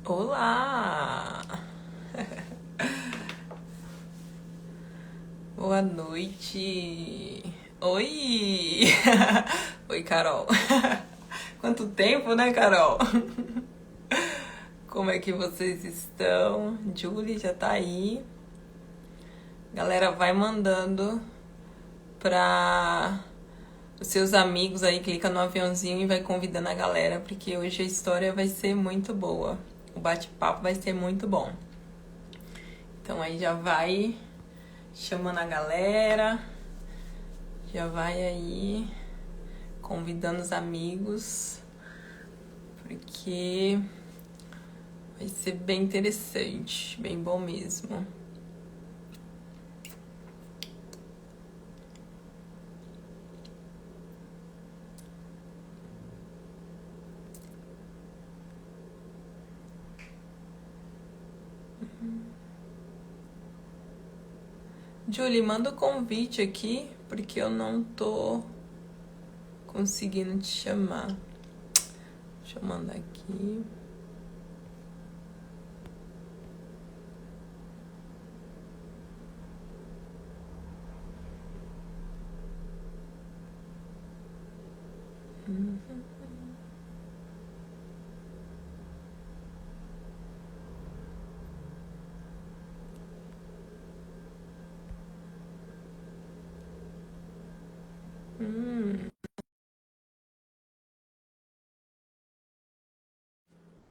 Olá! Boa noite! Oi! Oi, Carol! Quanto tempo, né, Carol? Como é que vocês estão? Julie já tá aí. Galera, vai mandando pra os seus amigos aí, clica no aviãozinho e vai convidando a galera, porque hoje a história vai ser muito boa. O bate-papo vai ser muito bom. Então aí já vai chamando a galera, já vai aí convidando os amigos, porque vai ser bem interessante, bem bom mesmo. Julie, manda o convite aqui, porque eu não tô conseguindo te chamar. Deixa eu mandar aqui.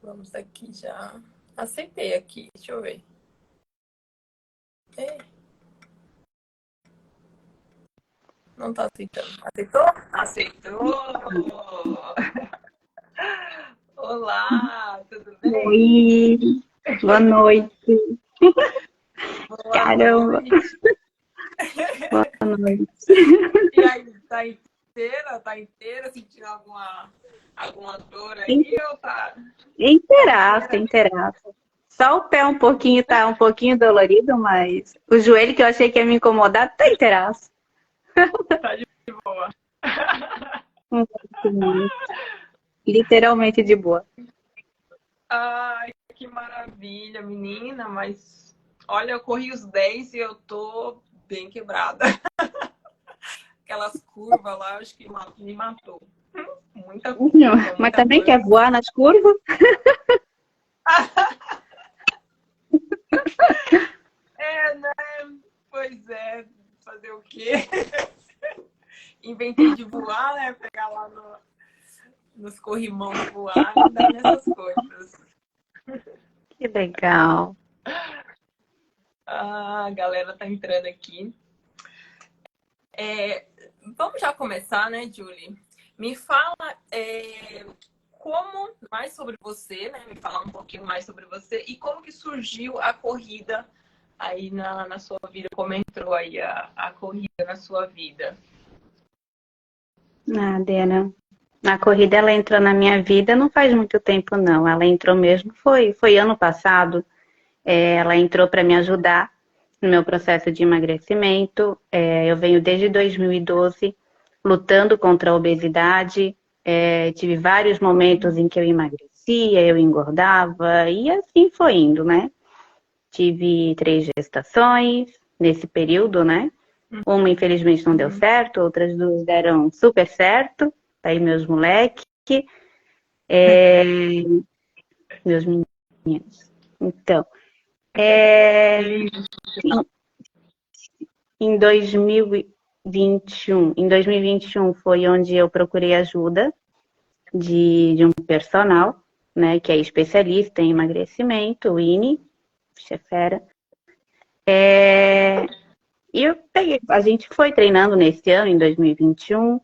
Vamos aqui já. Aceitei aqui, deixa eu ver. Ei, não tá aceitando. Aceitou? Aceitou! Olá, tudo bem? Oi, boa noite. Boa Caramba, noite. boa noite. E aí, tá inteira? Tá inteira? Sentindo alguma dor In- aí ou tá Inteiraça, inteira? inteiraça. Só o pé um pouquinho tá um pouquinho dolorido, mas o joelho que eu achei que ia me incomodar tá inteiraço. Tá de boa. Muito, muito. Literalmente de boa. Ai, que maravilha, menina, mas olha, eu corri os 10 e eu tô bem quebrada. Aquelas curvas lá, acho que me matou. Muita curva, Mas muita também curva. quer voar nas curvas? É, né? Pois é, fazer o quê? Inventei de voar, né? Pegar lá nos corrimãos e voar e dar nessas coisas. Que legal. Ah, a galera tá entrando aqui. Vamos já começar, né, Julie? Me fala como mais sobre você, né? Me fala um pouquinho mais sobre você e como que surgiu a corrida aí na sua vida, como entrou aí a corrida na sua vida. Ah, Dena, a corrida ela entrou na minha vida não faz muito tempo, não. Ela entrou mesmo, foi ano passado. Ela entrou para me ajudar no meu processo de emagrecimento. Eu venho desde 2012 lutando contra a obesidade. Tive vários momentos em que eu emagrecia, eu engordava e assim foi indo, né? Tive 3 gestações nesse período, né? Uma, infelizmente, não deu Uhum. certo, outras 2 deram super certo. Tá aí meus moleques, meus meninos. Então, Que é, lindo. em 2021 foi onde eu procurei ajuda de um personal, né, que é especialista em emagrecimento, o INE, fera. E eu peguei, a gente foi treinando nesse ano, em 2021,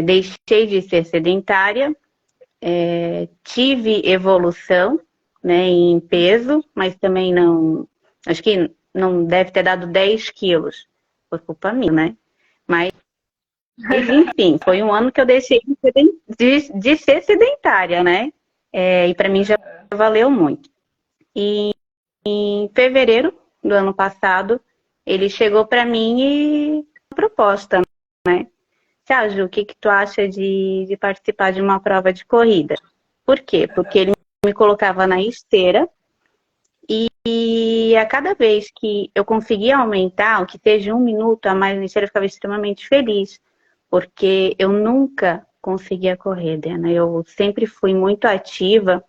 deixei de ser sedentária, tive evolução, né, em peso, mas também não, acho que não deve ter dado 10 quilos, por culpa minha, né? Mas enfim, foi um ano que eu deixei de ser sedentária, né? E para mim já valeu muito. E em fevereiro do ano passado, ele chegou para mim e uma proposta, né? Ju, o que tu acha de participar de uma prova de corrida? Por quê? Porque ele me colocava na esteira e a cada vez que eu conseguia aumentar, o que seja 1 minuto a mais na esteira, eu ficava extremamente feliz, porque eu nunca conseguia correr, Dena. Eu sempre fui muito ativa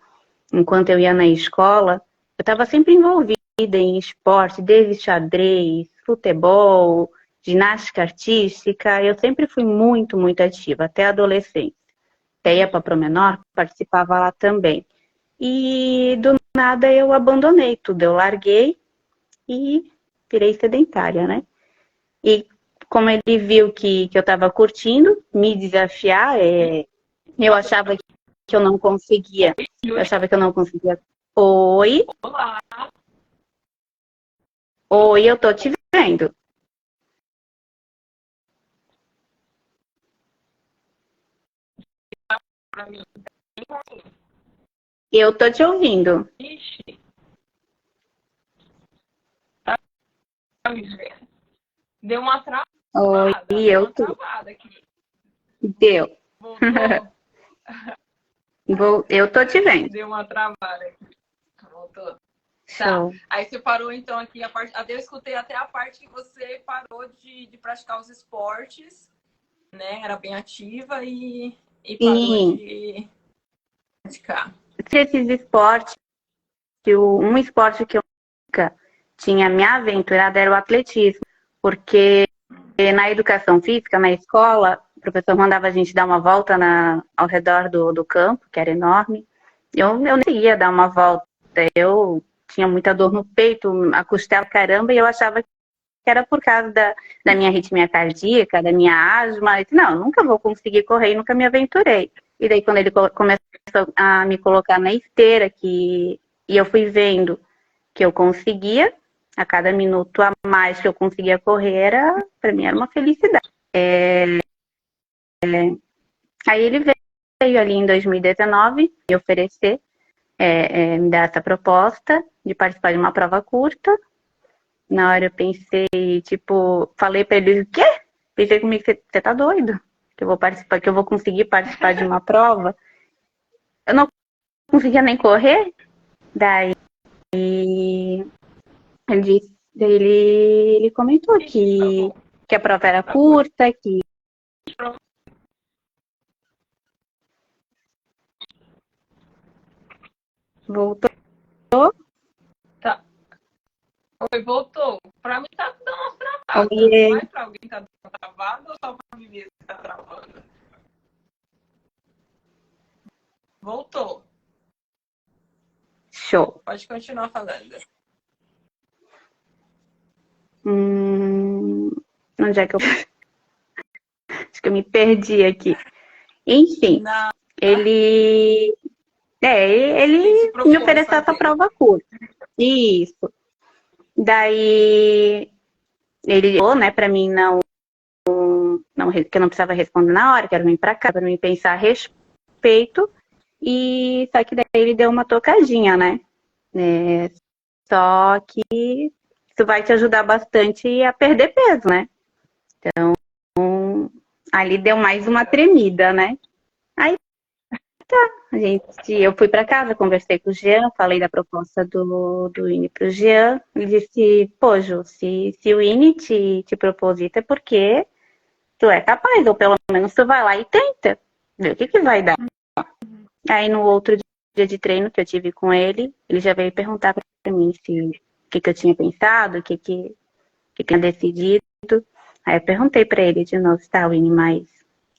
enquanto eu ia na escola. Eu estava sempre envolvida em esporte, desde xadrez, futebol, ginástica artística. Eu sempre fui muito, muito ativa, até a adolescência. Até ia para Promenor, participava lá também. E do nada eu abandonei tudo, eu larguei e virei sedentária, né? E como ele viu que eu estava curtindo me desafiar, eu achava que eu não conseguia. Eu achava que eu não conseguia. Oi? Olá. Oi, eu tô te vendo. Pra mim. Eu tô te ouvindo. Ixi. Tá me vendo? Deu uma travada. Oi, Deu eu uma tô. travada aqui. Deu. Voltou? Eu tô te vendo. Deu uma travada aqui. Voltou. Tá. Show. Aí você parou então aqui a parte. Até eu escutei até a parte que você parou de praticar os esportes, né? Era bem ativa e parou E de praticar. esses esportes, um esporte que eu nunca tinha me aventurado era o atletismo, porque na educação física, na escola, o professor mandava a gente dar uma volta ao redor do campo, que era enorme. Eu nem conseguia dar uma volta, eu tinha muita dor no peito, a costela caramba, e eu achava que era por causa da minha arritmia cardíaca, da minha asma. Eu disse, não, eu nunca vou conseguir correr, nunca me aventurei. E daí quando ele começou a me colocar na esteira, e eu fui vendo que eu conseguia, a cada minuto a mais que eu conseguia correr, para mim era uma felicidade. Aí ele veio ali em 2019 me oferecer, me dar essa proposta de participar de uma prova curta. Na hora eu pensei, tipo, falei pra ele, o quê? Pensei comigo, você tá doido? Que eu vou participar, que eu vou conseguir participar de uma prova? Eu não conseguia nem correr. Daí ele comentou que a prova era curta, que voltou. Tá. Oi, voltou. Pra mim tá dando umas travadas. Oiê. Mas pra alguém tá dando travada ou só pra mim mesmo que tá travando? Voltou. Show. Pode continuar falando. Onde é que eu... Acho que eu me perdi aqui. Enfim, ele me ofereceu essa prova curta. Isso. Daí ele falou, né, pra mim que eu não precisava responder na hora, que era vir pra cá, pra mim pensar a respeito. E só que daí ele deu uma tocadinha, né? Só que isso vai te ajudar bastante a perder peso, né? Então, ali deu mais uma tremida, né? Aí tá, eu fui pra casa, conversei com o Jean, falei da proposta do INE pro Jean. Ele disse, pô, Ju, se o INE te propôs isso é porque tu é capaz, ou pelo menos tu vai lá e tenta, ver o que vai dar. Aí no outro dia de treino que eu tive com ele já veio perguntar pra mim o que eu tinha pensado, o que tinha decidido. Aí eu perguntei pra ele de novo, tá, Winnie, mas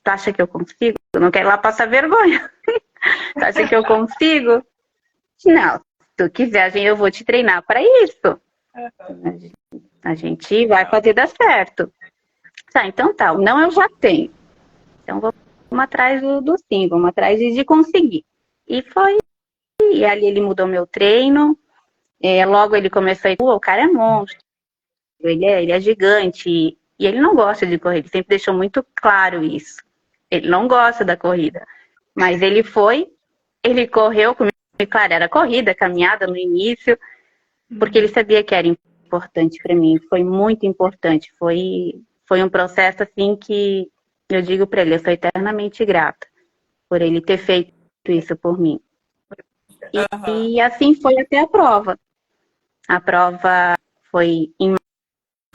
tu acha que eu consigo? Eu não quero ir lá passar vergonha. Tu acha que eu consigo? Não, se tu quiser, eu vou te treinar para isso. A gente vai fazer dar certo. Tá, então tá, o não eu já tenho. Então vamos atrás do sim, vamos atrás de conseguir. E foi. E ali ele mudou meu treino. Logo ele começou a ir, o cara é monstro. Ele é gigante. E ele não gosta de correr. Ele sempre deixou muito claro isso. Ele não gosta da corrida. Mas ele correu comigo. Claro, era corrida, caminhada no início. Porque ele sabia que era importante para mim. Foi muito importante. Foi um processo assim que eu digo para ele, eu sou eternamente grata por ele ter feito isso por mim. Aham. E assim foi até a prova. A prova foi em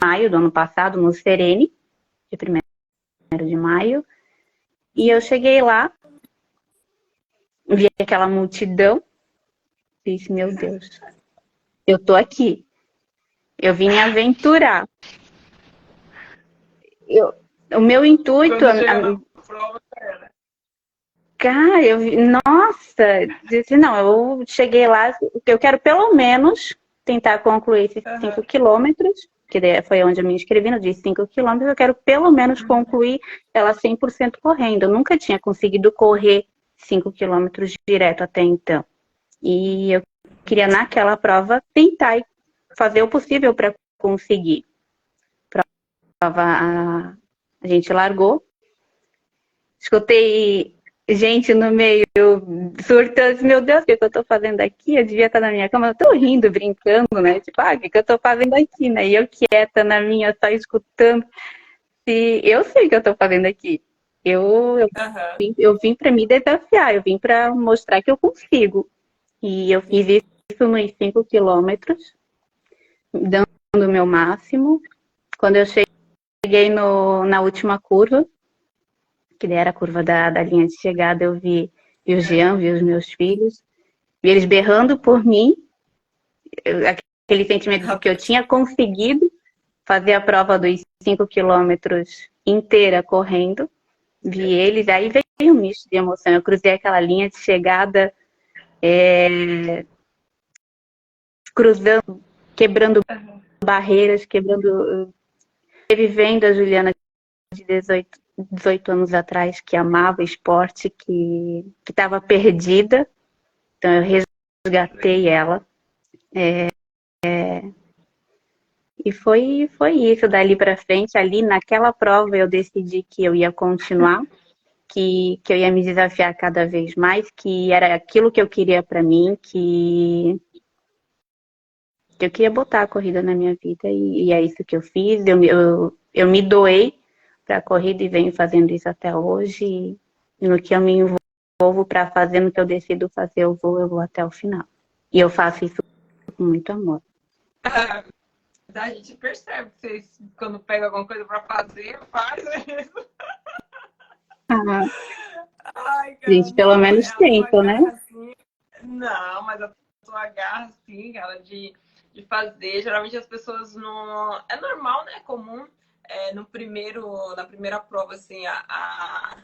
maio do ano passado, no Serene, de 1º de maio. E eu cheguei lá, vi aquela multidão, disse, meu Deus, eu tô aqui. Eu vim me aventurar. Eu, o meu intuito, Quando chega na prova, era. cara, nossa, disse, não, eu cheguei lá, eu quero pelo menos tentar concluir esses Aham. 5 quilômetros, que foi onde eu me inscrevi, no dia 5 quilômetros, eu quero pelo menos concluir ela 100% correndo. Eu nunca tinha conseguido correr 5 quilômetros direto até então. E eu queria, naquela prova, tentar fazer o possível para conseguir. Prova, a gente largou. Escutei gente no meio surtando, meu Deus, o que eu tô fazendo aqui? Eu devia estar na minha cama, eu tô rindo, brincando, né? Tipo, o que eu tô fazendo aqui, né? E eu quieta na minha, só escutando. E eu sei o que eu tô fazendo aqui. Eu, eu, Aham. eu vim para me desafiar, eu vim para mostrar que eu consigo. E eu fiz isso nos 5 quilômetros, dando o meu máximo. Quando eu cheguei na última curva, que era a curva da linha de chegada, eu vi o Jean, vi os meus filhos, vi eles berrando por mim, aquele sentimento de que eu tinha conseguido fazer a prova dos 5 quilômetros inteira correndo, vi eles, aí veio um misto de emoção. Eu cruzei aquela linha de chegada, cruzando, quebrando barreiras, revivendo a Juliana de 18 anos atrás, que amava esporte, que estava perdida. Então eu resgatei ela. E foi isso dali para frente. Ali naquela prova eu decidi que eu ia continuar, que eu ia me desafiar cada vez mais, que era aquilo que eu queria para mim, que eu queria botar a corrida na minha vida e é isso que eu fiz. Eu me doei para a corrida e venho fazendo isso até hoje. E no que eu me envolvo para fazer, no que eu decido fazer, eu vou até o final. E eu faço isso com muito amor. A gente percebe que vocês, quando pega alguma coisa pra fazer, faz mesmo. Ah, Ai, a gente cara, pelo não, menos é a sua tenta, né? garra assim. Não, mas a sua garra, assim, cara, de fazer. Geralmente as pessoas não. É normal, né? É comum. No na primeira prova, assim, a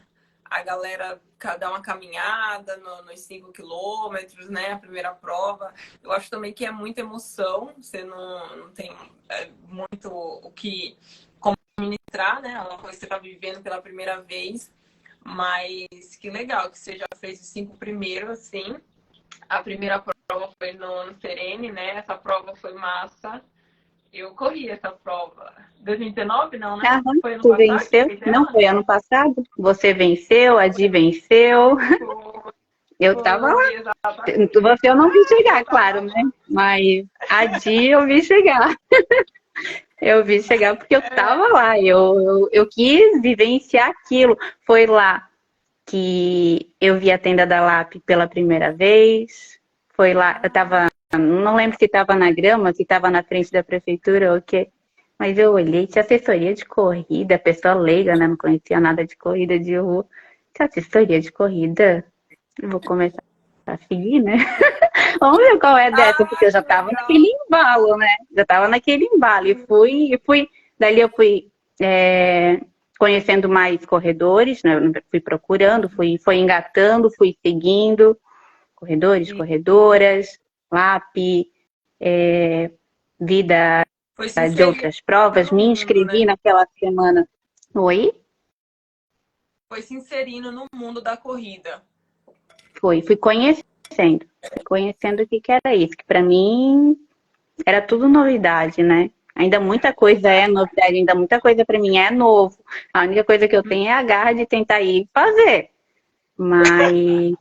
galera dar uma caminhada nos 5 quilômetros, né? A primeira prova. Eu acho também que é muita emoção. Você não tem muito o que administrar, né? É uma coisa que você está vivendo pela primeira vez. Mas que legal que você já fez os 5 primeiros, assim. A primeira prova foi no Serene, né? Essa prova foi massa. Eu corri essa prova. 2019, não, né? Aham, Foi ano tu passado que venceu? fez Não ela? foi ano passado? Você venceu, a Di venceu. Foi, Eu tava lá. foi, exatamente. Você eu não vi Eu chegar, tava claro, né? lá. Mas a Di eu vi chegar. Eu vi chegar porque eu tava lá. Eu quis vivenciar aquilo. Foi lá que eu vi a tenda da LAP pela primeira vez. Foi lá, eu tava, não lembro se tava na grama, se tava na frente da prefeitura ou o quê. Mas eu olhei, tinha assessoria de corrida, pessoa leiga, né? Não conhecia nada de corrida de rua. Tinha assessoria de corrida. Eu vou começar a seguir, né? Vamos ver qual é dessa, porque Ah, eu já que tava naquele legal. embalo, né? Já tava naquele embalo. Dali eu fui conhecendo mais corredores, né? Eu fui procurando, fui engatando, fui seguindo corredores, Sim. corredoras, LAP, vida Foi se de inserindo outras provas, no me mundo, inscrevi né? naquela semana. Oi? Foi se inserindo no mundo da corrida. Fui conhecendo o que que era isso, que para mim era tudo novidade, né? Ainda muita coisa é novidade, ainda muita coisa para mim é novo. A única coisa que eu tenho é a garra de tentar ir e fazer. Mas,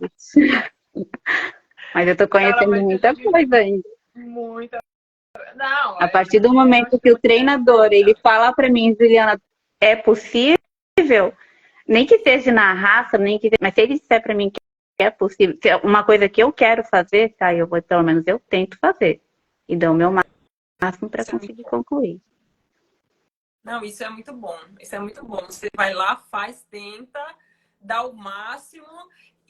mas eu tô Cara, conhecendo mas você muita já viveu coisa ainda. muita. Não, A é partir do porque eu momento acho que o que é treinador ele fala para mim, Juliana, é possível, nem que seja na raça, nem que, mas se ele disser para mim que que é possível. Se é uma coisa que eu quero fazer, tá? Eu vou, pelo menos eu tento fazer. E dou o meu máximo para Isso é muito conseguir bom. concluir. Não, isso é muito bom. Isso é muito bom. Você vai lá, faz, tenta, dá o máximo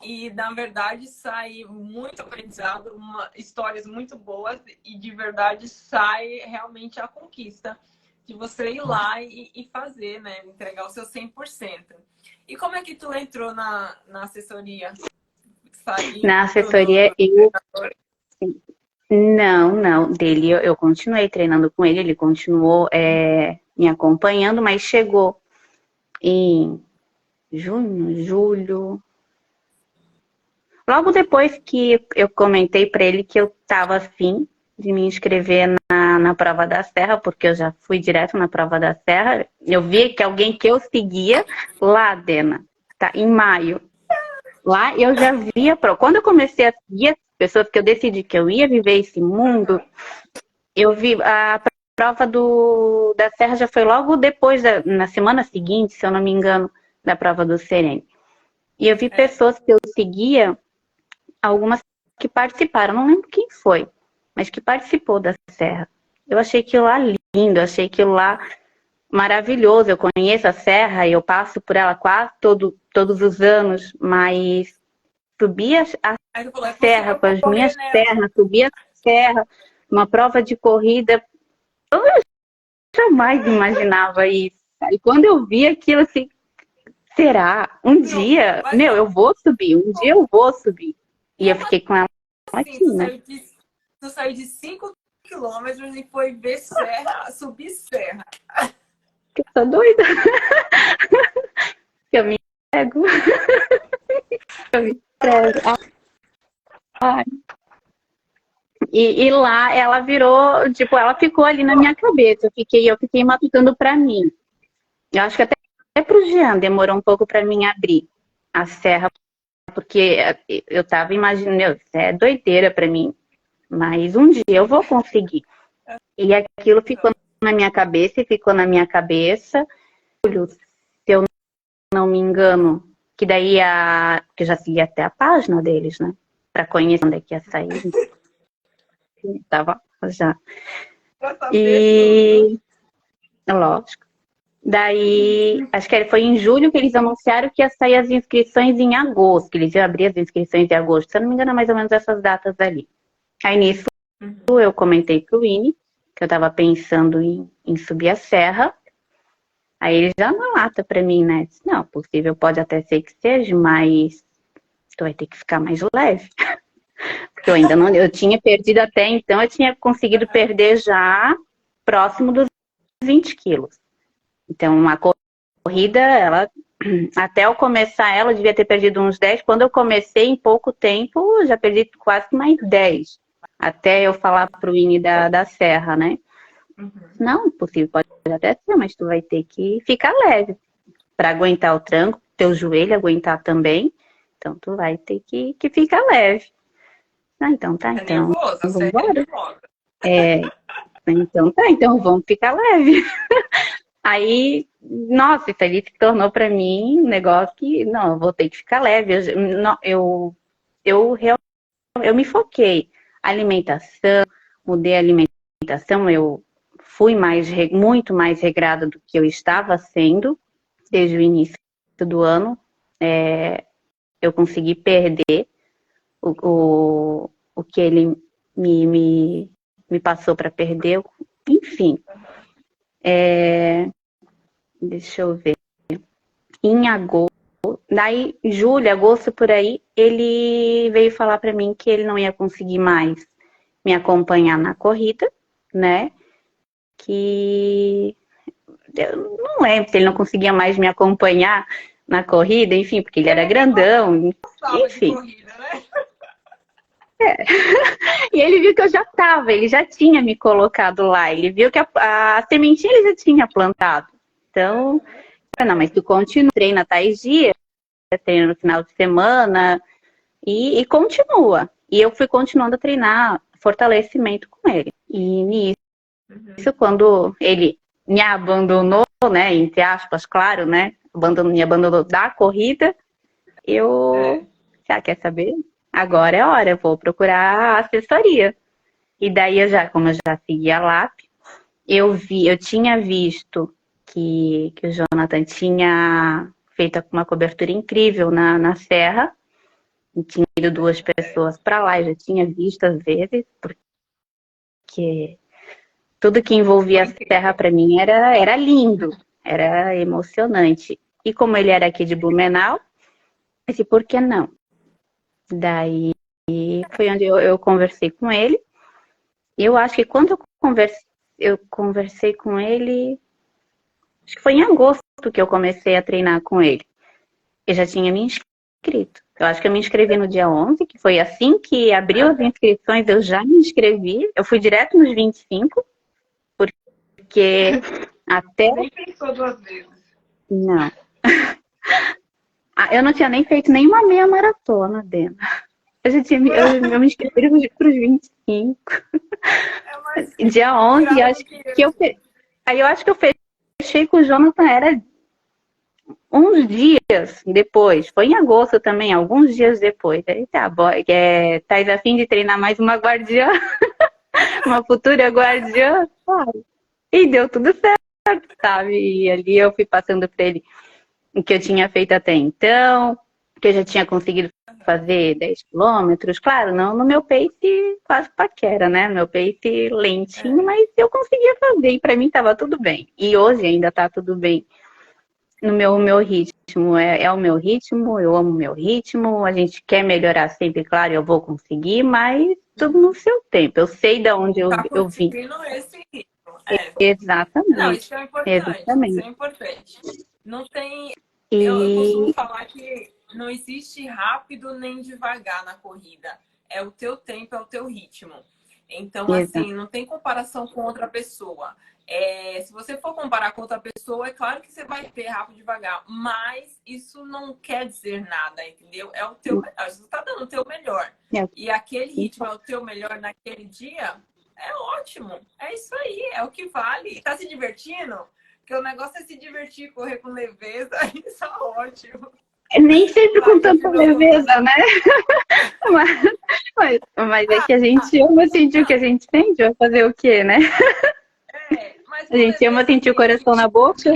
e, na verdade, sai muito aprendizado, histórias muito boas e, de verdade, sai realmente a conquista de você ir lá e fazer, né? Entregar o seu 100%. E como é que tu entrou na assessoria? Saindo Na assessoria, eu não, dele eu continuei treinando com ele, ele continuou me acompanhando, mas chegou em junho, julho. Logo depois que eu comentei para ele que eu estava afim de me inscrever na prova da Serra, porque eu já fui direto na prova da Serra, eu vi que alguém que eu seguia lá, Dena, tá, em maio. Lá eu já via, quando eu comecei a seguir as pessoas que eu decidi que eu ia viver esse mundo, eu vi a prova da Serra já foi logo depois, na semana seguinte, se eu não me engano, da prova do Serene. E eu vi pessoas que eu seguia, algumas que participaram, não lembro quem foi, mas que participou da Serra. Eu achei aquilo lá lindo, achei aquilo lá maravilhoso. Eu conheço a Serra e eu passo por ela quase todos os anos, mas subir a Aí tu falou, é serra possível com as correr minhas nela. pernas, subir a serra, uma prova de corrida, eu jamais imaginava isso. E quando eu vi aquilo assim, será? Um Não, dia, mas meu, eu vou subir, um dia eu vou subir. E eu como fiquei com ela assim? aqui, né? Tu saiu de 5 quilômetros e foi ver serra, subir serra. Eu tô doida. Eu me pego, eu me prego. Ai. E lá ela virou, tipo, ela ficou ali na minha cabeça. Eu fiquei matutando pra mim. Eu acho que até pro Jean demorou um pouco pra mim abrir a serra, porque eu tava imaginando, meu, isso é doideira pra mim, mas um dia eu vou conseguir. E aquilo ficou na minha cabeça e ficou na minha cabeça. Se eu não me engano, que daí que eu já segui até a página deles, né? Pra conhecer onde é que ia sair. Tava já. Pra saber tudo. E lógico. Daí, acho que foi em julho que eles anunciaram que ia sair as inscrições em agosto, que eles iam abrir as inscrições em agosto. Se eu não me engano, é mais ou menos essas datas ali. Aí nisso eu comentei pro Vini que eu tava pensando em subir a serra. Aí ele já na lata pra mim, né? Disse, não, possível pode até ser que seja, mas tu vai ter que ficar mais leve. Porque eu ainda não, eu tinha perdido até então, eu tinha conseguido perder já próximo dos 20 quilos. Então, uma corrida, ela, até eu começar ela, eu devia ter perdido uns 10. Quando eu comecei, em pouco tempo, eu já perdi quase mais 10. Até eu falar pro Ine da Serra, né? Não, possível, pode até ser, mas tu vai ter que ficar leve para aguentar o tranco, teu joelho aguentar também. Então, tu vai ter que ficar leve. Ah, então tá, É então nervoso, a vamos serra é embora. nervosa. Então tá, então vamos ficar leve. Aí, nossa, isso ali se tornou para mim um negócio que, não, eu vou ter que ficar leve. Eu me foquei. Alimentação, mudei a alimentação, eu fui muito mais regrada do que eu estava sendo desde o início do ano. Eu consegui perder o que ele me passou para perder. Enfim, deixa eu ver. Em agosto, daí julho, agosto por aí, ele veio falar para mim que ele não ia conseguir mais me acompanhar na corrida, né? Que eu não lembro se ele não conseguia mais me acompanhar na corrida, enfim, porque ele era grandão, Gostava de enfim. corrida, né? E ele viu que eu já estava, ele já tinha me colocado lá, ele viu que a sementinha ele já tinha plantado. Então, não, mas tu continua, treina tais dias, treina no final de semana e continua. E eu fui continuando a treinar fortalecimento com ele. E nisso, quando ele me abandonou, né, entre aspas, claro, né, me abandonou da corrida, eu Quer saber? Agora é hora, eu vou procurar assessoria. E daí como eu já seguia a LAP, eu tinha visto que o Jonathan tinha feito uma cobertura incrível na Serra, e tinha ido 2 pessoas para lá, eu já tinha visto às vezes, porque tudo que envolvia a Serra para mim era lindo, era emocionante. E como ele era aqui de Blumenau, eu disse, por que não? Daí foi onde eu conversei com ele. Eu acho que quando eu conversei com ele, acho que foi em agosto que eu comecei a treinar com ele. Eu já tinha me inscrito. Eu acho que eu me inscrevi no dia 11, que foi assim que abriu as inscrições, eu já me inscrevi. Eu fui direto nos 25, porque até... Nem pensou 2 vezes. Não. Eu não tinha nem feito nenhuma meia maratona, Dena. Eu me inscrevi para os 25. Dia 11, aí eu acho que eu fechei com o Jonathan, era uns dias depois. Foi em agosto também, alguns dias depois. Aí tá, tá a fim de treinar mais uma guardiã? Uma futura guardiã? E deu tudo certo, sabe? E ali eu fui passando para ele o que eu tinha feito até então, que eu já tinha conseguido fazer 10 quilômetros, claro, não no meu pace quase paquera, né? Meu pace lentinho, mas eu conseguia fazer e para mim estava tudo bem. E hoje ainda está tudo bem no meu ritmo. É o meu ritmo, eu amo o meu ritmo, a gente quer melhorar sempre, claro, eu vou conseguir, mas tudo no seu tempo. Eu sei de onde eu vim. Esse ritmo. Exatamente. Não, isso é importante. Exatamente. Isso é importante. Não tem. E... Eu costumo falar que não existe rápido nem devagar na corrida. É o teu tempo, é o teu ritmo. Então, assim, não tem comparação com outra pessoa. Se você for comparar com outra pessoa, é claro que você vai ter rápido e devagar. Mas isso não quer dizer nada, entendeu? É o teu melhor. Você está dando o teu melhor. E aquele ritmo é o teu melhor naquele dia, é ótimo. É isso aí, é o que vale. Tá se divertindo? Porque o negócio é se divertir, correr com leveza, isso é ótimo. Nem sempre com tanta leveza, né? mas é que a gente ama sentir o que a gente sente, vai fazer o quê, né? Mas a gente ama sentir o coração na boca.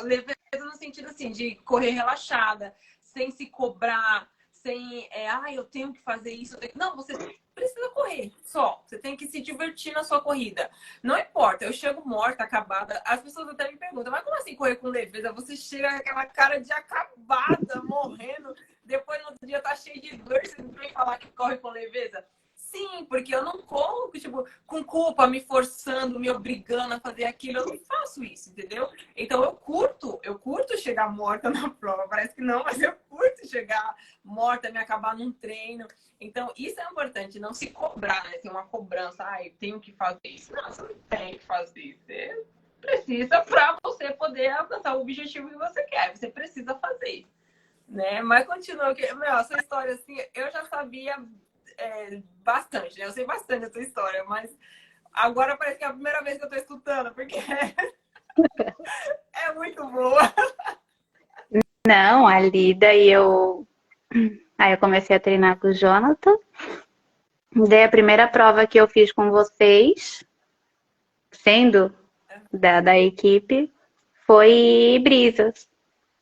Leveza no sentido assim, de correr relaxada, sem se cobrar, sem, eu tenho que fazer isso. Não, você precisa correr só. Você tem que se divertir na sua corrida. Não importa, eu chego morta, acabada. As pessoas até me perguntam, mas como assim correr com leveza? Você chega com aquela cara de acabada, morrendo. Depois no outro dia tá cheio de dor. Você não vem falar que corre com leveza? Sim, porque eu não corro, tipo, com culpa, me forçando, me obrigando a fazer aquilo. Eu não faço isso, entendeu? Então eu curto chegar morta na prova. Parece que não, mas eu curto chegar morta, me acabar num treino. Então isso é importante, não se cobrar, né? Tem uma cobrança, eu tenho que fazer isso. Não, você não tem que fazer. Você precisa para você poder alcançar o objetivo que você quer. Você precisa fazer, né? Mas continua, a sua história, assim, eu já sabia bastante, né? Eu sei bastante a sua história, mas agora parece que é a primeira vez que eu tô escutando, porque é muito boa. Não, ali daí Aí eu comecei a treinar com o Jonathan. Daí a primeira prova que eu fiz com vocês, sendo da equipe, foi Brisas.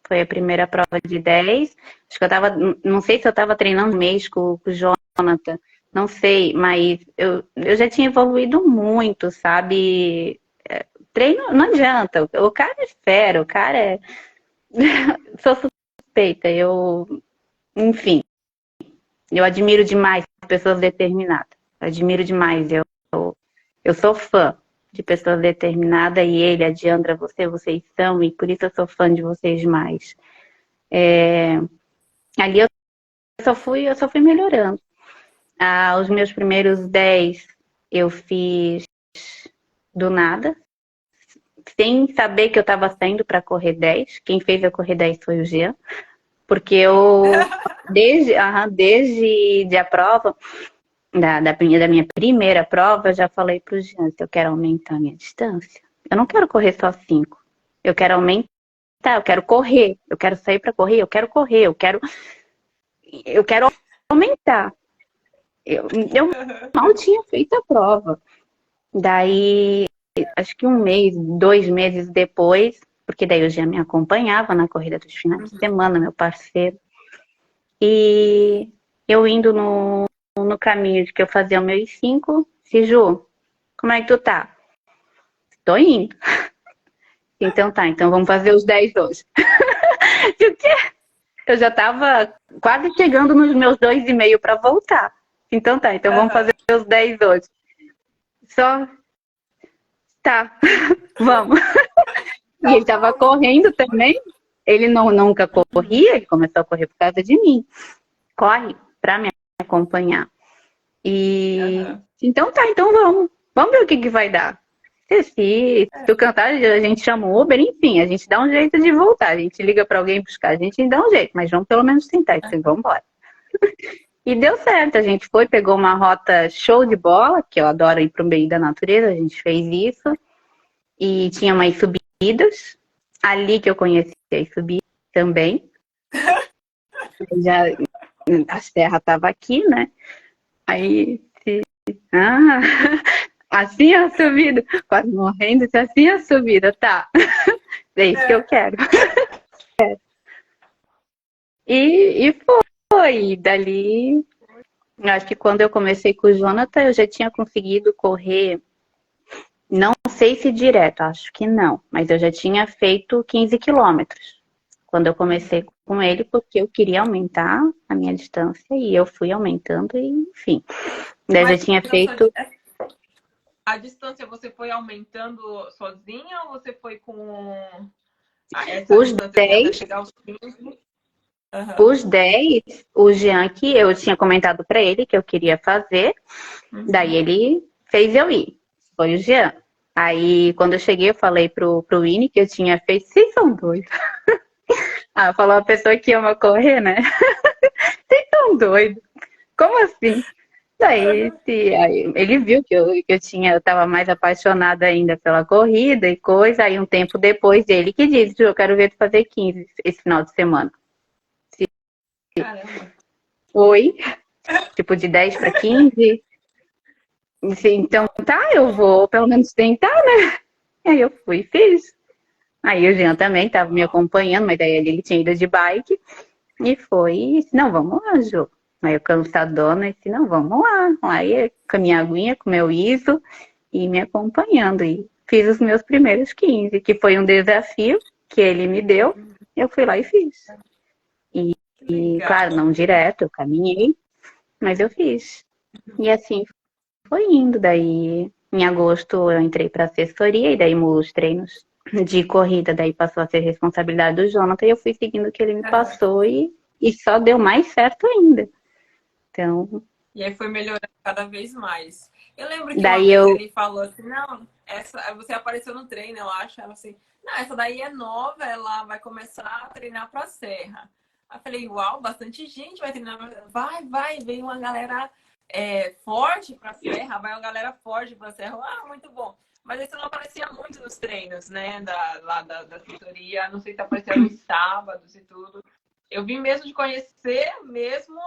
Foi a primeira prova de 10. Acho que não sei se eu estava treinando um mês com o Jonathan, não sei, mas eu já tinha evoluído muito, sabe? Treino não adianta, o cara é fera, o cara é. Sou suspeita, enfim, eu admiro demais pessoas determinadas. Admiro demais, eu sou fã de pessoas determinadas e ele, a Diandra, vocês são, e por isso eu sou fã de vocês demais. Ali eu só fui melhorando. Os meus primeiros 10 eu fiz do nada, sem saber que eu estava saindo para correr 10. Quem fez eu correr 10 foi o Jean, porque desde a prova, da minha primeira prova, eu já falei para o Jean, se eu quero aumentar a minha distância, eu não quero correr só 5, eu quero aumentar, eu quero correr, eu quero sair para correr, eu quero correr, eu quero eu quero aumentar. Eu mal tinha feito a prova. Daí, acho que um mês, 2 meses depois, porque daí o Jean me acompanhava na corrida dos finais de semana, meu parceiro. E eu indo no caminho de que eu fazia o meu I5, Ju, como é que tu tá? Tô indo. Então tá, então vamos fazer os 10 hoje. E o quê? Eu já tava quase chegando nos meus 2,5 para voltar. Então tá, então vamos fazer os 10 hoje. Só tá, vamos. E ele tava correndo também. Ele nunca corria, ele começou a correr por causa de mim. Corre pra me acompanhar. E então tá, então vamos. Vamos ver o que vai dar. Se tu cantar, a gente chama o Uber, enfim, a gente dá um jeito de voltar. A gente liga pra alguém buscar, a gente dá um jeito, mas vamos pelo menos tentar. Então, vamos embora. E deu certo, a gente foi, pegou uma rota show de bola, que eu adoro ir pro meio da natureza, a gente fez isso. E tinha umas subidas, ali que eu conheci as subidas também. Já, a serra tava aqui, né? Aí, ah, assim é a subida, quase morrendo, assim é a subida, tá. É isso que eu quero. E foi, e dali, acho que quando eu comecei com o Jonathan, eu já tinha conseguido correr, não sei se direto, acho que não, mas eu já tinha feito 15 quilômetros quando eu comecei com ele, porque eu queria aumentar a minha distância e eu fui aumentando, e enfim. Daí eu já tinha feito. A distância você foi aumentando sozinha ou você foi com essa Os distância 10, até chegar aos 15? Os 10, o Jean, que eu tinha comentado para ele que eu queria fazer, daí ele fez eu ir. Foi o Jean. Aí, quando eu cheguei, eu falei pro Winnie que eu tinha feito. Vocês são doidos. Ah, falou a pessoa que ama correr, né? Vocês são doidos. Como assim? Aí ele viu que eu tava mais apaixonada ainda pela corrida e coisa. Aí um tempo depois ele que disse, eu quero ver tu fazer 15 esse final de semana. Caramba. Foi, tipo de 10 para 15. Então tá, eu vou pelo menos tentar, né? Aí eu fui e fiz. Aí o Jean também tava me acompanhando, mas daí ele tinha ido de bike. E foi, e disse, não, vamos lá, Ju. Aí eu cansadona, disse, não, vamos lá. Aí com a minha aguinha, com o meu ISO, e me acompanhando. E fiz os meus primeiros 15, que foi um desafio que ele me deu. Eu fui lá e fiz. E claro, não direto, eu caminhei, mas eu fiz. E assim foi indo. Daí, em agosto, eu entrei para assessoria, e daí os treinos de corrida, daí passou a ser responsabilidade do Jonathan, e eu fui seguindo o que ele me passou, e só deu mais certo ainda. Então... E aí foi melhorando cada vez mais. Eu lembro que daí uma vez ele falou assim, não, você apareceu no treino, eu acho, ela assim, não, essa daí é nova, ela vai começar a treinar pra serra. Aí eu falei, uau, bastante gente vai treinar pra serra. Vai, vem uma galera forte pra serra, vai uma galera forte pra serra. Ah, muito bom. Mas isso não aparecia muito nos treinos, né, lá da assessoria, não sei se aparecia nos sábados e tudo. Eu vim mesmo de conhecer mesmo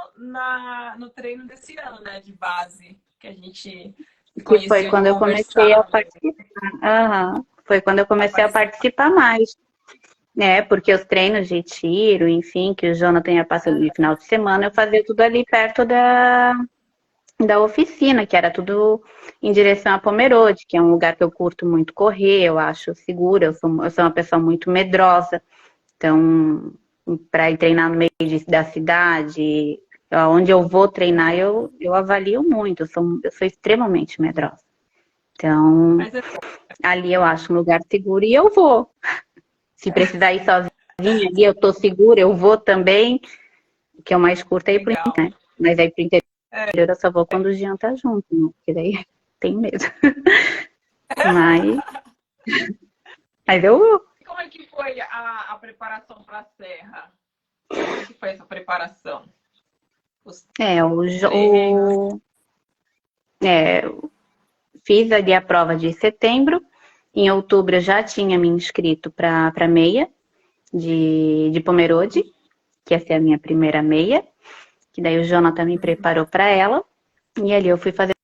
no treino desse ano, né, de base, que a gente conheceu. Que foi quando eu comecei a participar. Foi quando eu comecei a participar mais. Porque os treinos de tiro, enfim, que o Jonathan ia passando no final de semana, eu fazia tudo ali perto da oficina, que era tudo em direção a Pomerode, que é um lugar que eu curto muito correr, eu acho seguro, eu sou uma pessoa muito medrosa. Então, para ir treinar no meio da cidade, onde eu vou treinar, eu avalio muito, eu sou extremamente medrosa. Então, ali eu acho um lugar seguro e eu vou. Se precisar ir sozinha ali, eu tô segura, eu vou também, que é o mais curto aí pro interior, né? Mas aí pro interior eu só vou quando o Jean tá junto, né? Porque daí tem medo. Mas eu vou. Como é que foi a preparação para a serra? Como é que foi essa preparação? Fiz ali a prova de setembro. Em outubro eu já tinha me inscrito para meia de Pomerode, que ia ser a minha primeira meia. que daí o Jonathan me preparou para ela. E ali eu fui fazendo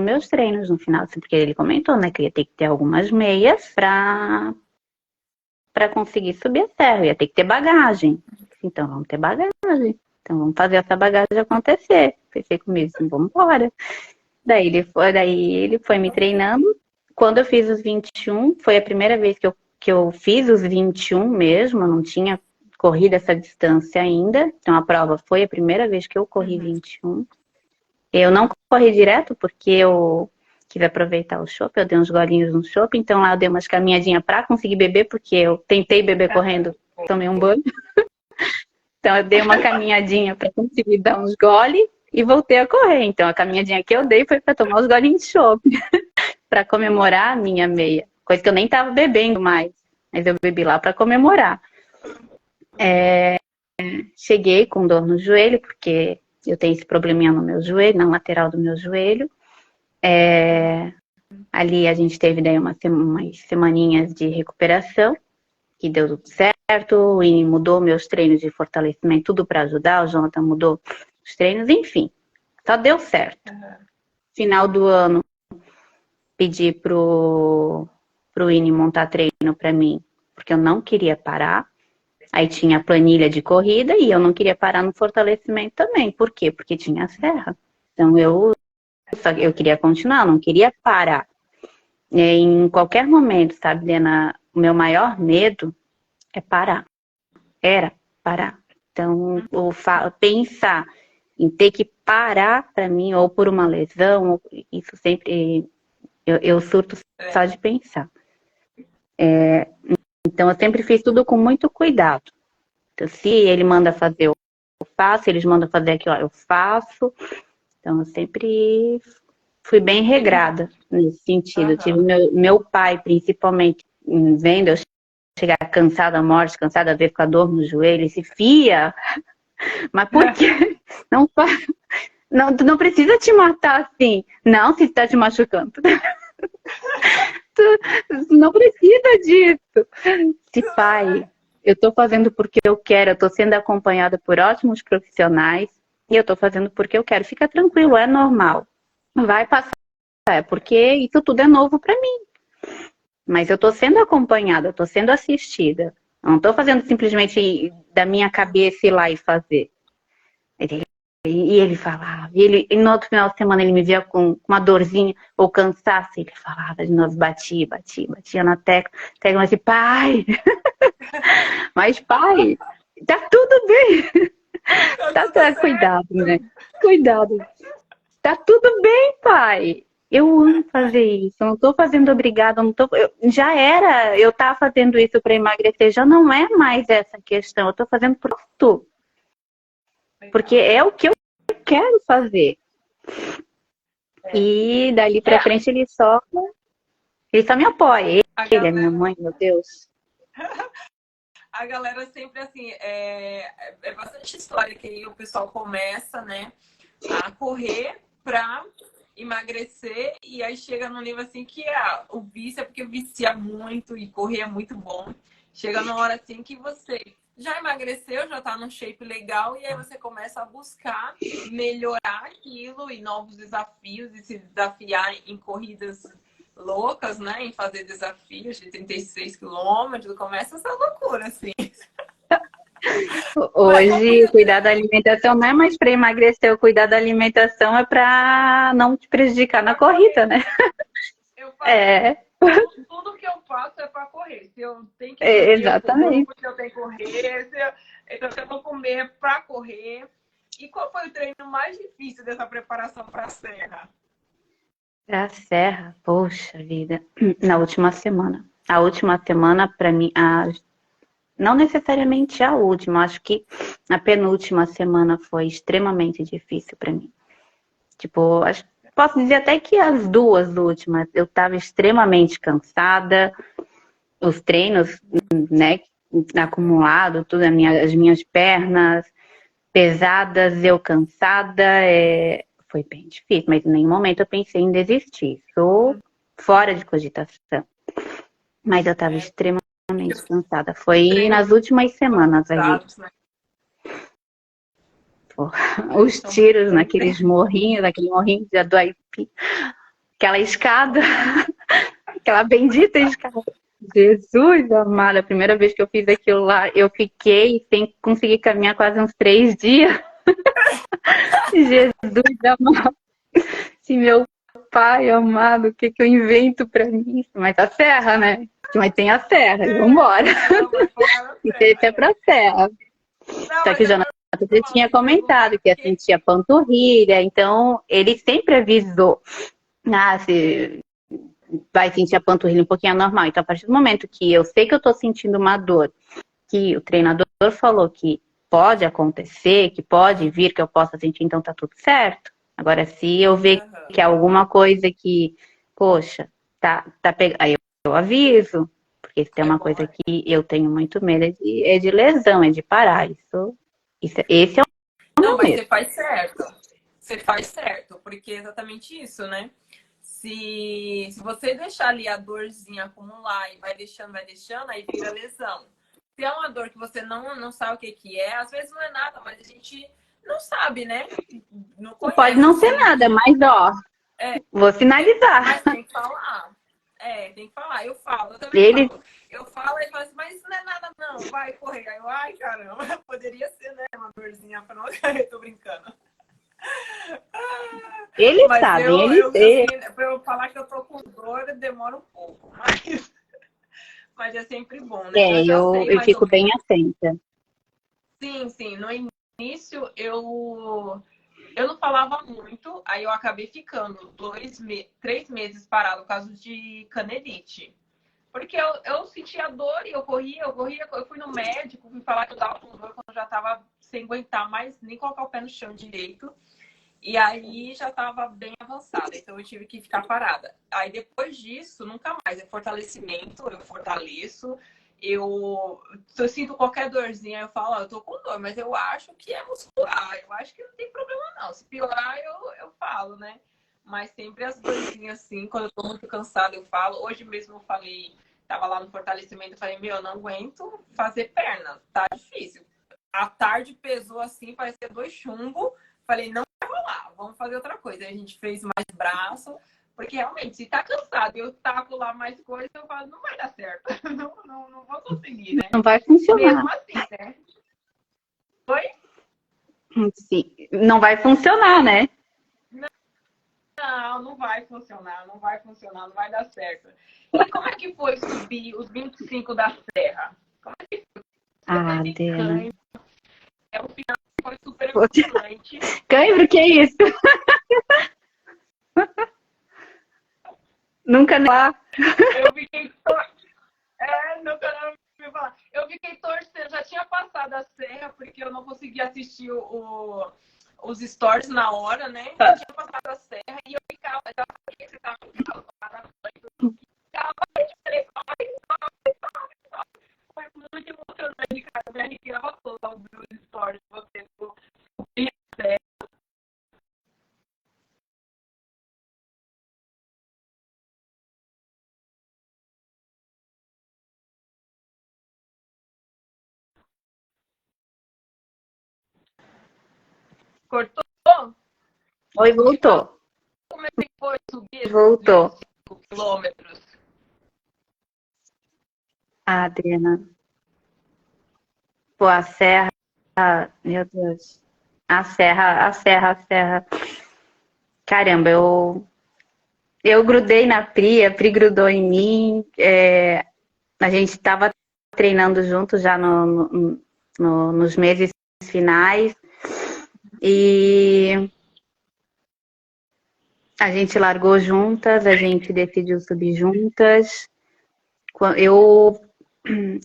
meus treinos no final, porque ele comentou, né, que ia ter que ter algumas meias para conseguir subir a serra, ia ter que ter bagagem. Então vamos ter bagagem. Então vamos fazer essa bagagem acontecer. Pensei comigo, assim, vamos embora. Daí ele foi me treinando. Quando eu fiz os 21, foi a primeira vez que eu fiz os 21 mesmo, eu não tinha corrido essa distância ainda. Então a prova foi a primeira vez que eu corri 21. Eu não corri direto porque eu quis aproveitar o chopp, eu dei uns golinhos no chopp, então lá eu dei umas caminhadinhas para conseguir beber, porque eu tentei beber correndo, tomei um banho. Então eu dei uma caminhadinha para conseguir dar uns goles e voltei a correr. Então a caminhadinha que eu dei foi para tomar os golinhos de chopp, para comemorar a minha meia. Coisa que eu nem estava bebendo mais, mas eu bebi lá para comemorar. Cheguei com dor no joelho, porque eu tenho esse probleminha no meu joelho, na lateral do meu joelho. Ali a gente teve daí umas semaninhas de recuperação, que deu tudo certo. O Ini mudou meus treinos de fortalecimento, tudo para ajudar. O Jonathan mudou os treinos, enfim, só deu certo. Final do ano, pedi pro Ini montar treino para mim, porque eu não queria parar. Aí tinha a planilha de corrida e eu não queria parar no fortalecimento também. Por quê? Porque tinha a serra. Então eu queria continuar, não queria parar. Em qualquer momento, sabe, Lena, o meu maior medo é parar. Era parar. Então, pensar em ter que parar para mim, ou por uma lesão, isso sempre, eu surto só de pensar. Então, eu sempre fiz tudo com muito cuidado. Então, se ele manda fazer, eu faço. Se eles mandam fazer aquilo, eu faço. Então, eu sempre fui bem regrada nesse sentido. Eu tive meu pai, principalmente, vendo eu chegar cansada à morte, cansada, às vezes com a dor no joelho, e se fia. Mas por quê? Tu não precisa te matar assim. Não, se está te machucando. Tu não precisa disso. Se pai, eu tô fazendo porque eu quero, eu tô sendo acompanhada por ótimos profissionais e eu tô fazendo porque eu quero. Fica tranquilo, é normal. Vai passar, porque isso tudo é novo para mim. Mas eu tô sendo acompanhada, eu tô sendo assistida. Eu não tô fazendo simplesmente da minha cabeça ir lá e fazer. E ele falava, e no outro final de semana ele me via com uma dorzinha ou cansaço, ele falava de novo, batia na tecla, assim, pai, mas pai, tá tudo bem, cuidado, né, cuidado, tá tudo bem, pai, eu amo fazer isso, eu não tô fazendo obrigada, eu tava fazendo isso para emagrecer, já não é mais essa questão, eu tô fazendo por tu. Porque é o que eu quero fazer. E dali pra frente ele só me apoia. Ele é minha mãe, meu Deus. A galera sempre assim, é bastante história que aí o pessoal começa, né, a correr pra emagrecer e aí chega num nível assim que o vício é porque vicia muito e correr é muito bom. Chega numa hora assim que você já emagreceu, já tá num shape legal e aí você começa a buscar melhorar aquilo e novos desafios e se desafiar em corridas loucas, né? Em fazer desafios de 36 quilômetros, começa essa loucura, assim. Hoje, cuidar da alimentação não é mais para emagrecer, o cuidar da alimentação é para não te prejudicar na corrida, né? Eu faço, tudo que eu faço é para correr. Se eu tenho que correr, exatamente. eu tenho que correr. Então, eu vou comer para correr. E qual foi o treino mais difícil dessa preparação para a serra? Para a serra, poxa vida, na última semana. A última semana, para mim, não necessariamente a última, acho que a penúltima semana foi extremamente difícil para mim. Tipo, posso dizer até que as duas últimas, eu estava extremamente cansada, os treinos, né, acumulado, tudo, as minhas pernas pesadas, eu cansada, foi bem difícil, mas em nenhum momento eu pensei em desistir, sou fora de cogitação. Mas eu estava extremamente cansada, foi nas últimas semanas ali. pô. Os tiros naqueles morrinhos, naquele morrinho do Aipi. Aquela escada, aquela bendita escada. Jesus amado, a primeira vez que eu fiz aquilo lá, eu fiquei sem conseguir caminhar quase uns 3 dias. Jesus amado. Se meu pai amado, o que que eu invento pra mim? Mas a serra, né? Mas tem a serra, e vambora. Esse é pra serra. Não, Só que o Jonathan já tinha comentado que ia sentir a panturrilha, então ele sempre avisou. Ah, se vai sentir a panturrilha um pouquinho anormal. Então, a partir do momento que eu sei que eu tô sentindo uma dor, que o treinador falou que pode acontecer, que pode vir, que eu possa sentir, então tá tudo certo. Agora, se eu ver que é alguma coisa que, poxa, tá pegando, aí eu aviso, porque se tem uma coisa que eu tenho muito medo é de lesão, é de parar. Esse é o Não, meu mas medo. você faz certo. Você faz certo, porque é exatamente isso, né? Se você deixar ali a dorzinha acumular e vai deixando, aí vira lesão. Se é uma dor que você não sabe o que é, às vezes não é nada, mas a gente não sabe, né? Não Pode conhece o não ser nada, síntoma. mas ó, vou sinalizar. Mas tem que falar. Tem que falar. Eu falo, eu também Ele, falo. Eu falo e falo assim, mas isso não é nada não, vai correr. Aí eu, ai caramba, poderia ser, né? Uma dorzinha pra não... Eu tô brincando. eles Mas sabem, assim, pra eu falar que eu tô com dor, demora um pouco. Mas é sempre bom, né? Eu já sei eu mais ou fico bem menos. atenta. Sim. No início, eu não falava muito, aí eu acabei ficando 3 meses parado por causa de canelite. Porque eu sentia dor e eu corria, eu fui no médico, fui falar que eu tava com dor quando eu já tava sem aguentar mais, nem colocar o pé no chão direito. E aí já tava bem avançada, então eu tive que ficar parada. Aí depois disso, nunca mais. É fortalecimento, eu fortaleço. Se eu sinto qualquer dorzinha, eu falo, eu tô com dor, mas eu acho que é muscular. Eu acho que não tem problema não. Se piorar, eu falo, né? Mas sempre as dorzinhas assim, quando eu tô muito cansada, eu falo. Hoje mesmo eu falei, tava lá no fortalecimento, eu falei, eu não aguento fazer perna, tá difícil. A tarde pesou assim, parecia 2 chumbos. Falei, não vai rolar, vamos fazer outra coisa. Aí a gente fez mais braço, porque realmente, se tá cansado e eu taco lá mais coisa, eu falo, não vai dar certo. Não vou conseguir, né? Não vai funcionar. Mesmo assim, né? Oi? Sim, não vai funcionar, né? Não vai funcionar, não vai dar certo. E como é que foi subir os 25 da Serra? Como é que foi? Ah, Dena. O final foi super emocionante. Cãibro, que é isso? Nunca lá. Eu fiquei nunca não me falar. Eu fiquei torcendo, já tinha passado a serra, porque eu não conseguia assistir os stories na hora, né? Já tinha passado a serra e eu ficava, já sabia que você estava foi muito emocionante, cara. Me arrepiava toda ao ver os stories de você. Cortou? Oi, voltou. Como é que foi subir Voltou. 5 quilômetros? Ah, Adriana. Pô, a serra. Meu Deus. A serra. Caramba, eu grudei na Pri, a Pri grudou em mim. A gente estava treinando juntos já nos meses finais. E a gente largou juntas, a gente decidiu subir juntas.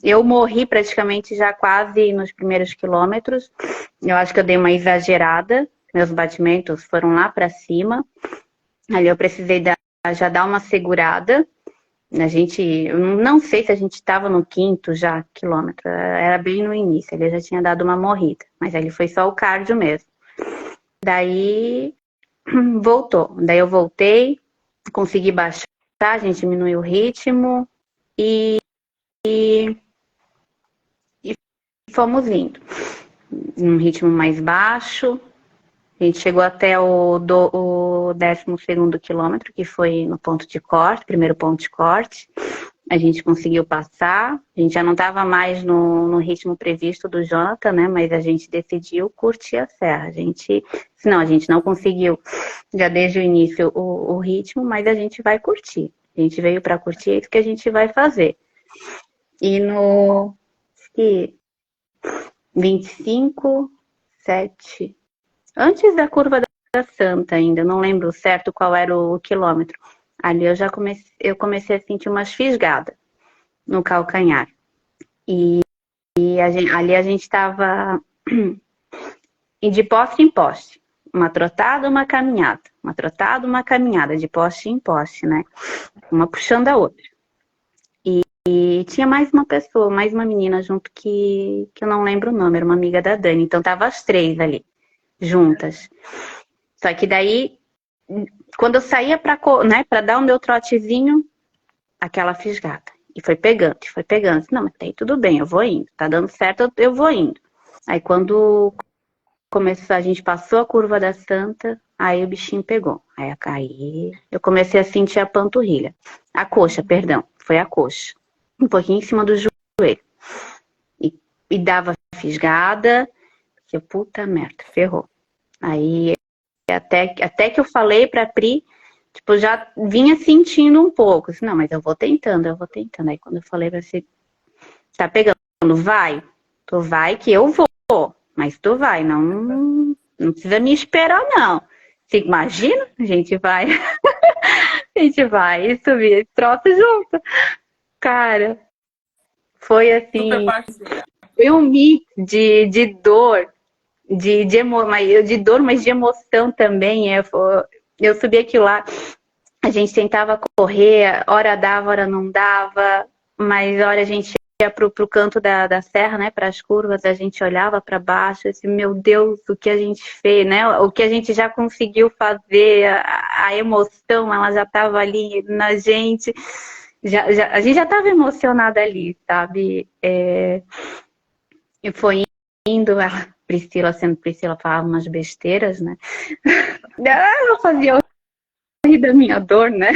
Eu morri praticamente já quase nos primeiros quilômetros. Eu acho que eu dei uma exagerada. Meus batimentos foram lá para cima. Ali eu precisei já dar uma segurada. Eu não sei se a gente estava no quinto já quilômetro. Era bem no início. Ele já tinha dado uma morrida. Mas ali foi só o cardio mesmo. Daí voltou. Daí eu voltei, consegui baixar, a gente diminuiu o ritmo e fomos indo. num ritmo mais baixo. A gente chegou até o 12º quilômetro, que foi no ponto de corte, primeiro ponto de corte. A gente conseguiu passar. A gente já não estava mais no ritmo previsto do Jonathan, né? Mas a gente decidiu curtir a serra. Senão a gente não conseguiu já desde o início o ritmo, mas a gente vai curtir. A gente veio para curtir, é isso que a gente vai fazer. E no 25, 7, antes da curva da Santa ainda, não lembro certo qual era o quilômetro. Ali eu comecei a sentir umas fisgadas no calcanhar. E ali a gente estava de poste em poste. Uma trotada, uma caminhada. Uma trotada, uma caminhada, de poste em poste, né? Uma puxando a outra. E tinha mais uma pessoa, mais uma menina junto que eu não lembro o nome, era uma amiga da Dani. Então tava as três ali, juntas. Só que daí, quando eu saía pra dar o meu trotezinho, aquela fisgada. E foi pegando, e foi pegando. Não, mas aí tudo bem, eu vou indo. Tá dando certo, eu vou indo. Aí quando a gente passou a curva da Santa, aí o bichinho pegou. Aí eu comecei a sentir a panturrilha. A coxa, perdão, foi a coxa. Um pouquinho em cima do joelho. E dava fisgada. Que puta merda, ferrou. Aí até que eu falei pra Pri, tipo, já vinha sentindo um pouco. Assim, não, mas eu vou tentando. Aí quando eu falei pra você, tá pegando, vai? Tu vai que eu vou. Mas tu vai, não precisa me esperar, não. Você imagina? A gente vai subir esse troço junto. Cara, foi assim, foi um mix de dor, de dor, mas de emoção também. Eu subi aquilo lá, a gente tentava correr, hora dava, hora não dava, mas hora a gente ia pro canto da serra, né, para as curvas, a gente olhava para baixo, assim, meu Deus, o que a gente fez, né, o que a gente já conseguiu fazer, a emoção, ela já estava ali na gente, a gente já estava emocionada ali, sabe, e foi indo, a Priscila, sendo Priscila, falava umas besteiras, né, ela fazia eu rir da minha dor, né.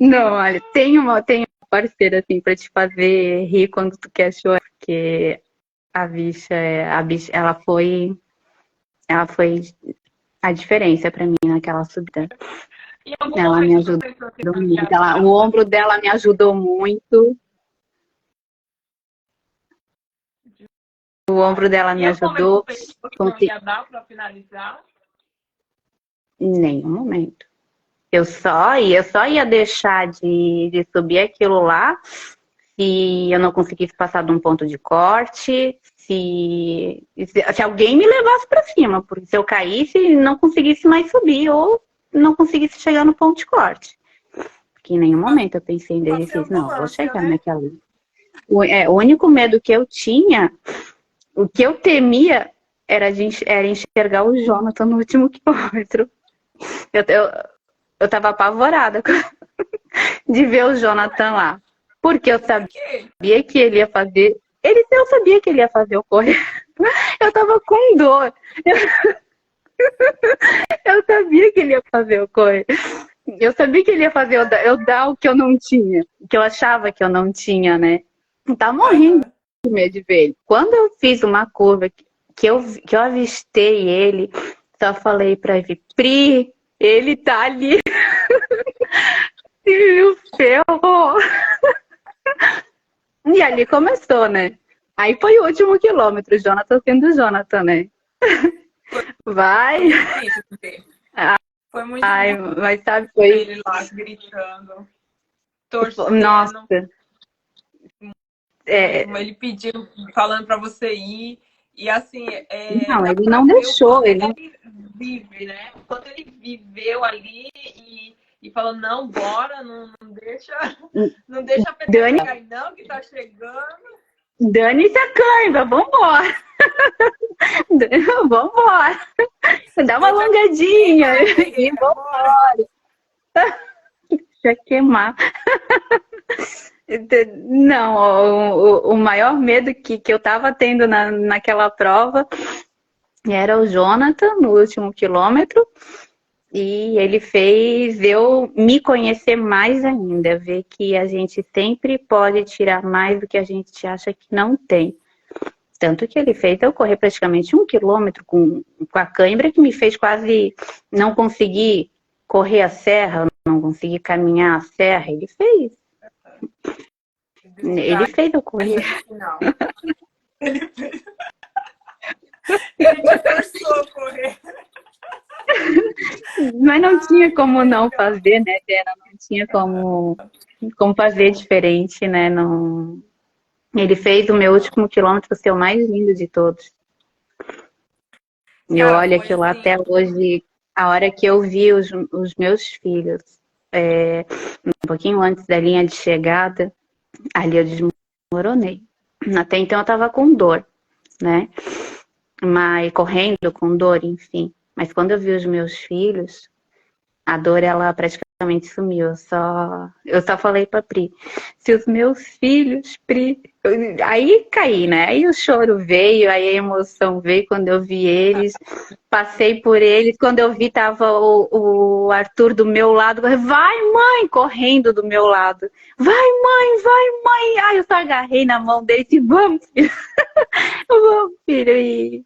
Não, olha, tem uma parceira assim pra te fazer rir quando tu quer chorar, porque a bicha, ela foi a diferença pra mim naquela subida. Ela me ajudou muito, o ombro dela me ajudou muito. O ombro dela me ajudou. Você ia dar pra finalizar? Em nenhum momento. Eu só ia deixar de subir aquilo lá se eu não conseguisse passar de um ponto de corte, se alguém me levasse para cima, porque se eu caísse e não conseguisse mais subir ou não conseguisse chegar no ponto de corte. Porque em nenhum momento eu pensei em desistir. Não, vou chegar naquela. O único medo que eu tinha, o que eu temia era enxergar o Jonathan no último quilômetro. Eu tava apavorada de ver o Jonathan lá. Porque eu sabia que ele ia fazer. Eu sabia que ele ia fazer o correr. Eu tava com dor. Eu sabia que ele ia fazer o correr. Eu sabia que ele ia fazer eu dar o que eu não tinha. O que eu achava que eu não tinha, né? Eu tava morrendo de medo de ver ele. Quando eu fiz uma curva que eu avistei ele, só falei pra ele, Pri, ele tá ali. E o ferro. E ali começou, né? Aí foi o último quilômetro, Jonathan sendo Jonathan, né? Vai. Foi muito difícil. Mas sabe, foi ele lá gritando, torcendo. Nossa. Ele pediu, falando pra você ir. E assim, não, ele não deixou. Ele vive, né? Quando ele viveu ali e falou, não, bora, não deixa a peteca cair, não, que tá chegando. Dane-se a cãibra, vambora. Vambora. Dá uma alongadinha e vambora. Deixa queimar. Não, o maior medo que eu tava tendo naquela prova era o Jonathan no último quilômetro. E ele fez eu me conhecer mais ainda, ver que a gente sempre pode tirar mais do que a gente acha que não tem. Tanto que ele fez eu correr praticamente 1 quilômetro com a cãibra, que me fez quase não conseguir correr a serra, não conseguir caminhar a serra. Ele fez. Ele fez eu correr. Não. Ele fez. Ele te forçou a correr. Mas não tinha como não fazer, né, Vera? Não tinha como fazer diferente, né? Não... Ele fez o meu último quilômetro ser o mais lindo de todos. Eu olho aquilo lá até hoje, a hora que eu vi os meus filhos, um pouquinho antes da linha de chegada, ali eu desmoronei. Até então eu tava com dor, né? Mas correndo com dor, enfim. Mas quando eu vi os meus filhos, a dor, ela praticamente sumiu. Eu só falei pra Pri, se os meus filhos, Pri... Aí caí, né? Aí o choro veio, aí a emoção veio quando eu vi eles. Passei por eles. Quando eu vi, tava o Arthur do meu lado. Vai, mãe! Correndo do meu lado. Vai, mãe! Ai, eu só agarrei na mão dele e disse, vamos, filho. Vamos, filho.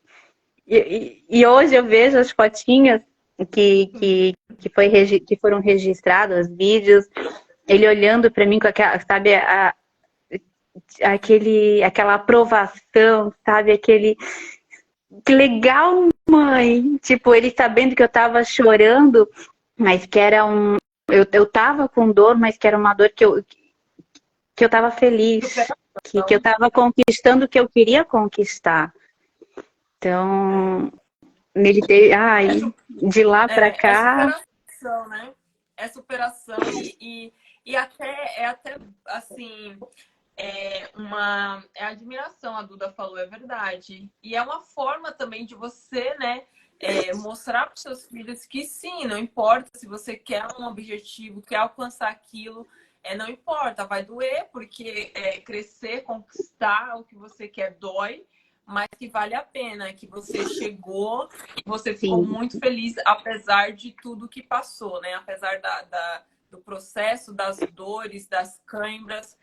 E hoje eu vejo as fotinhas que foram registrados, os vídeos, ele olhando para mim com aquela, sabe, aquela aprovação, sabe, que legal, mãe. Tipo, ele sabendo que eu tava chorando, mas que era eu tava com dor, mas que era uma dor que eu tava feliz, que eu tava conquistando o que eu queria conquistar. Então, ele teve, de lá pra cá... É superação, né? É superação e até assim, é admiração, a Duda falou, é verdade. E é uma forma também de você, né, mostrar para os seus filhos que sim, não importa se você quer um objetivo, quer alcançar aquilo, não importa, vai doer, porque crescer, conquistar o que você quer dói, mas que vale a pena, que você chegou, você ficou muito feliz, apesar de tudo que passou, né? Apesar do processo, das dores, das câimbras,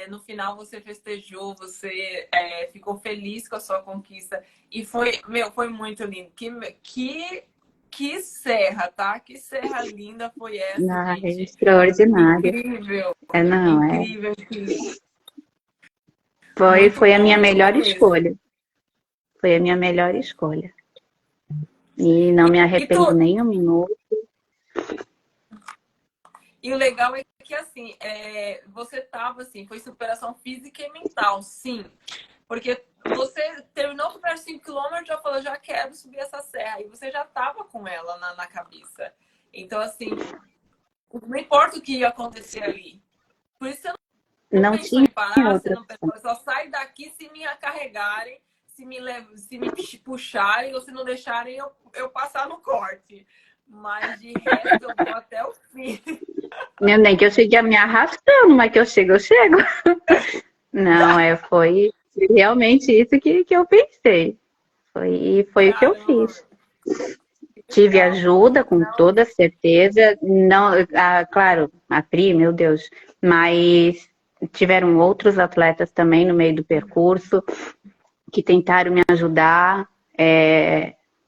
no final você festejou, você ficou feliz com a sua conquista. E foi muito lindo. Que serra, tá? Que serra linda foi essa, gente. É extraordinário. Incrível. Incrível. Muito Foi a minha bom, melhor mesmo. escolha. Foi a minha melhor escolha. E não me arrependo nem um minuto. E o legal é que, assim, você tava, assim, foi superação física e mental, sim. Porque você terminou o primeiro 5 km, já falou, já quero subir essa serra. E você já tava com ela na cabeça. Então, assim, não importa o que ia acontecer ali. Por isso você não pensou em parar, você não pensou, só sai daqui se me carregarem, se me puxarem ou se não deixarem eu passar no corte. Mas de resto eu vou até o fim. Nem que eu chegue me arrastando, mas que eu chego. Não, foi realmente isso que eu pensei. Foi o que eu fiz. Tive ajuda, com toda certeza. Não, claro, a Pri, meu Deus, mas tiveram outros atletas também no meio do percurso que tentaram me ajudar.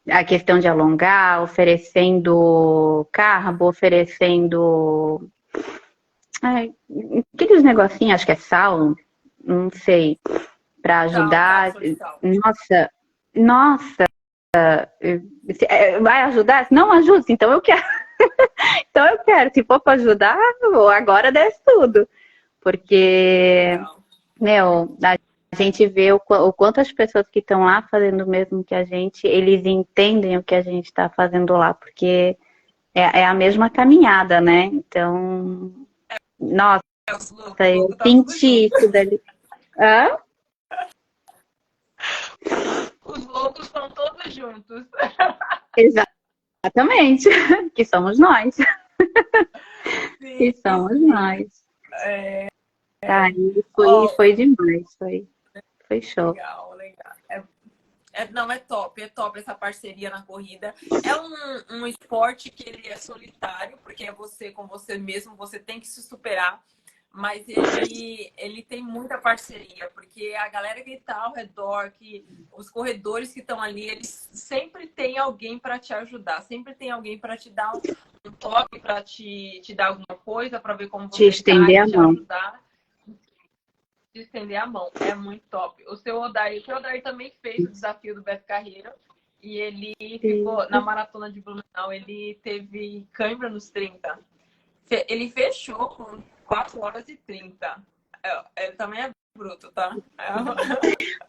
A questão de alongar, oferecendo carbo, oferecendo aqueles negocinhos, acho que é sal, não sei, para ajudar. Nossa, vai ajudar? Não ajuda, então eu quero. Então eu quero, se for para ajudar, agora desce tudo. Porque, meu, a gente vê o quanto as pessoas que estão lá fazendo o mesmo que a gente, eles entendem o que a gente está fazendo lá, porque é a mesma caminhada, né? Então, nossa, eu senti isso dali. Hã? Os loucos estão todos juntos. Exatamente, que somos nós. Sim, que somos nós. Aí Ó, foi demais, foi show. legal, legal. Não, é top essa parceria na corrida. É um esporte que ele é solitário, porque é você com você mesmo, você tem que se superar. Mas ele tem muita parceria, porque a galera que está ao redor, que os corredores que estão ali, eles sempre tem alguém para te ajudar, sempre tem alguém para te dar um toque, para te dar alguma coisa, para ver como Te você está estender e a te mão. ajudar, te estender a mão. É muito top. O seu Odair também fez o desafio do Beto Carreiro e ele ficou na maratona de Blumenau, ele teve cãibra nos 30. Ele fechou com 4 horas e 30. Ele também é bruto, tá?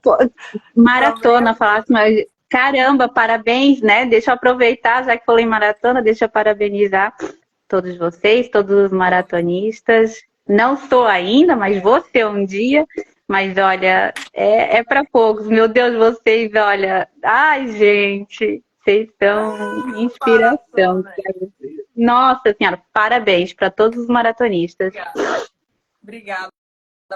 Pô, Também é maratona, falasse, bruto. mas caramba, parabéns, né? Deixa eu aproveitar, já que falei em maratona, deixa eu parabenizar todos vocês, todos os maratonistas. Não sou ainda, mas vou ser um dia. Mas olha, é para poucos. Meu Deus, vocês, olha. Ai, gente, vocês são inspiração. Maratona. Nossa Senhora, parabéns para todos os maratonistas. Obrigada. Obrigada.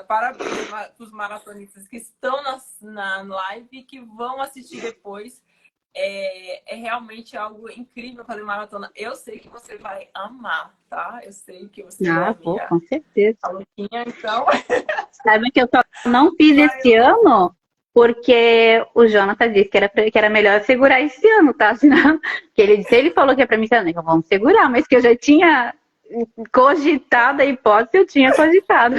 Parabéns para os maratonistas que estão na live e que vão assistir depois. É realmente algo incrível fazer maratona. Eu sei que você vai amar, tá? Eu sei que você vai Ah, vou, amar. com certeza. A Luquinha, então, Sabe que eu só não fiz vai esse amar. ano porque o Jonathan disse que era melhor segurar esse ano, tá? Senão, que ele falou que é pra mim, então, vamos segurar, mas que eu já tinha cogitado a hipótese, eu tinha cogitado.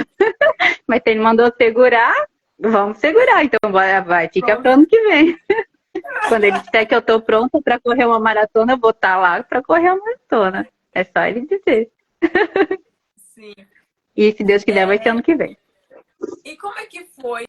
Mas se ele mandou segurar, vamos segurar. Então vai, fica para ano que vem. Quando ele disser que eu tô pronta para correr uma maratona, eu vou estar lá para correr uma maratona. É só ele dizer. Sim. E se Deus quiser, vai ser ano que vem. E como é que foi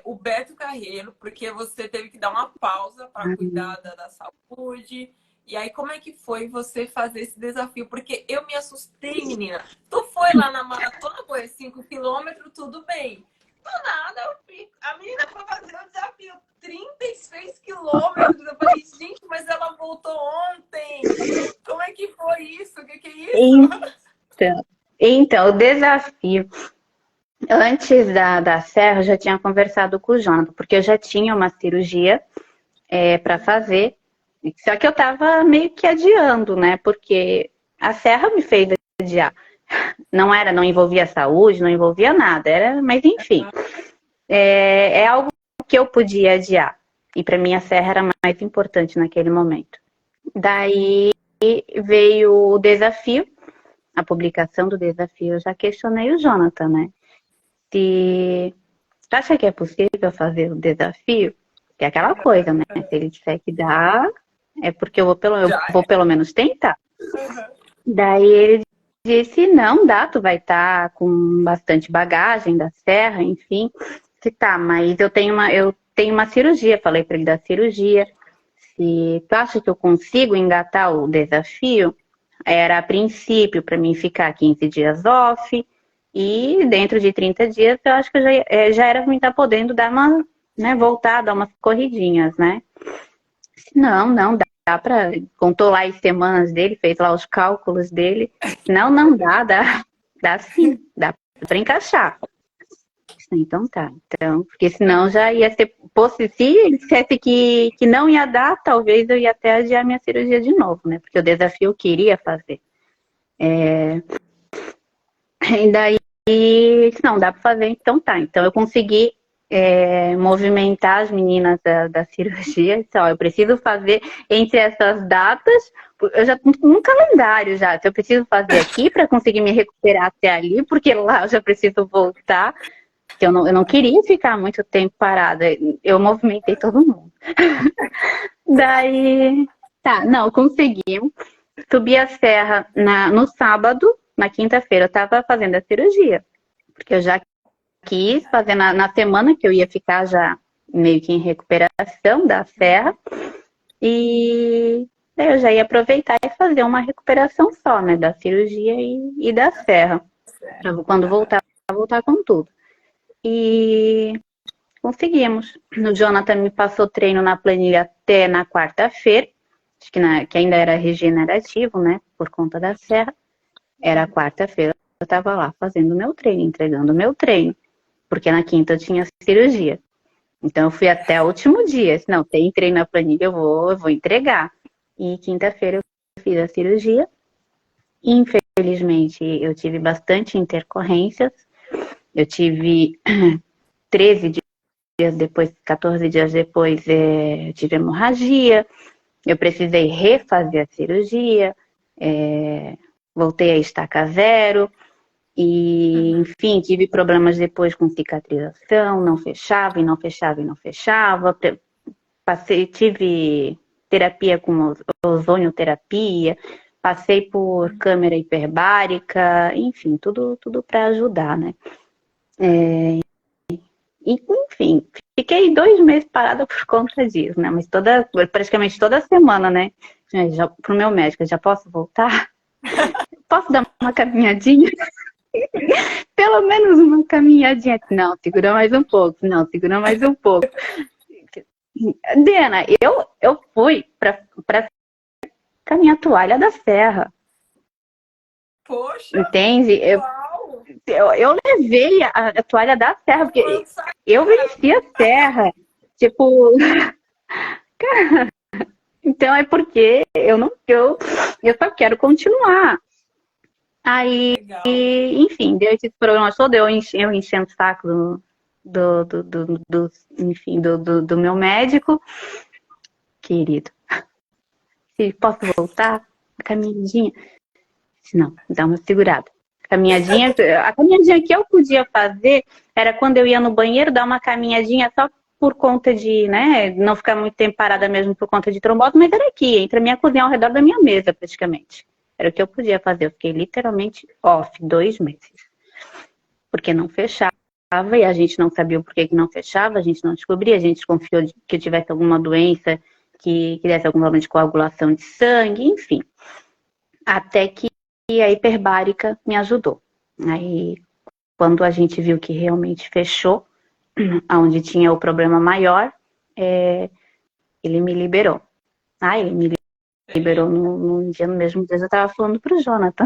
o Beto Carreiro? Porque você teve que dar uma pausa para cuidar da saúde. E aí, como é que foi você fazer esse desafio? Porque eu me assustei, menina. Tu foi lá na maratona, correr 5 quilômetros, tudo bem. Do nada, a menina foi fazer o desafio 36 quilômetros. Eu falei, gente, mas ela voltou ontem. Como é que foi isso? O que é isso? Então, o desafio. Antes da Serra, eu já tinha conversado com o Jonathan, porque eu já tinha uma cirurgia para fazer. Só que eu estava meio que adiando, né? Porque a Serra me fez adiar. Não envolvia saúde, não envolvia nada. Mas enfim, é algo que eu podia adiar. E para mim a Serra era mais importante naquele momento. Daí veio o desafio, a publicação do desafio. Eu já questionei o Jonathan, né? Se você acha que é possível fazer o desafio? Que é aquela coisa, né? Se ele disser que dá, é porque eu vou pelo menos tentar. Daí ele disse, não dá, tu vai estar com bastante bagagem da serra, enfim. Que tá, mas eu tenho uma cirurgia, falei para ele da cirurgia. Se tu acha que eu consigo engatar o desafio, era a princípio para mim ficar 15 dias off, e dentro de 30 dias eu acho que já era para mim estar podendo dar uma, né, voltar, dar umas corridinhas, né? Não dá para. Contou lá as semanas dele, fez lá os cálculos dele. Não dá sim, dá para encaixar. Então tá. Então, porque senão já ia ser. Se ele dissesse que não ia dar, talvez eu ia até adiar minha cirurgia de novo, né? Porque o desafio eu queria fazer. E daí, não, dá para fazer, então tá. Então eu consegui movimentar as meninas da cirurgia. Então, eu preciso fazer entre essas datas, eu já estou num calendário já. Se eu preciso fazer aqui para conseguir me recuperar até ali, porque lá eu já preciso voltar. Porque eu não queria ficar muito tempo parada. Eu movimentei todo mundo. Daí, tá, não, conseguimos. Subi a serra no sábado, na quinta-feira, eu tava fazendo a cirurgia. Porque eu já quis fazer na semana que eu ia ficar já meio que em recuperação da serra. E daí eu já ia aproveitar e fazer uma recuperação só, né? Da cirurgia e da serra. Pra quando voltar com tudo. E conseguimos. O Jonathan me passou treino na planilha até na quarta-feira. Acho que ainda era regenerativo, né? Por conta da serra. Era quarta-feira. eu estava lá fazendo o meu treino, entregando o meu treino, porque na quinta eu tinha cirurgia. Então eu fui até o último dia. Não, tem treino na planilha, eu vou entregar. E quinta-feira eu fiz a cirurgia. Infelizmente, eu tive bastante intercorrências. Eu tive 13 dias depois, 14 dias depois, eu tive hemorragia. Eu precisei refazer a cirurgia. Voltei a estaca zero. E, enfim, tive problemas depois com cicatrização, não fechava, e não fechava, e não fechava. Tive terapia com ozonioterapia, passei por câmera hiperbárica, enfim, tudo para ajudar, né? Enfim, fiquei 2 meses parada por conta disso, né? Mas praticamente toda semana, né? Já, pro meu médico, já posso voltar? Posso dar uma caminhadinha? Pelo menos uma caminhadinha. Não, segura mais um pouco. Não, segura mais um pouco. Dena, eu fui pra com a minha toalha da serra. Poxa, Entende? uau! Eu levei a toalha da serra, porque eu venci a serra. Tipo, então é porque eu só quero continuar. Aí, Legal. enfim, deu esses problemas todos, eu enchendo o saco enfim, do meu médico. Querido, se posso voltar? A caminhadinha? Não, dá uma segurada. A caminhadinha que eu podia fazer era quando eu ia no banheiro, dar uma caminhadinha só por conta de, né, não ficar muito tempo parada mesmo por conta de trombose, mas era aqui, entre a minha cozinha ao redor da minha mesa, praticamente. Era o que eu podia fazer. Eu fiquei literalmente off 2 meses. Porque não fechava e a gente não sabia o porquê que não fechava, a gente não descobria, a gente confiou que eu tivesse alguma doença que desse algum problema de coagulação de sangue, enfim. Até que a hiperbárica me ajudou. Aí, quando a gente viu que realmente fechou, onde tinha o problema maior, ele me liberou. Ele me liberou no mesmo dia, eu tava falando pro Jonathan.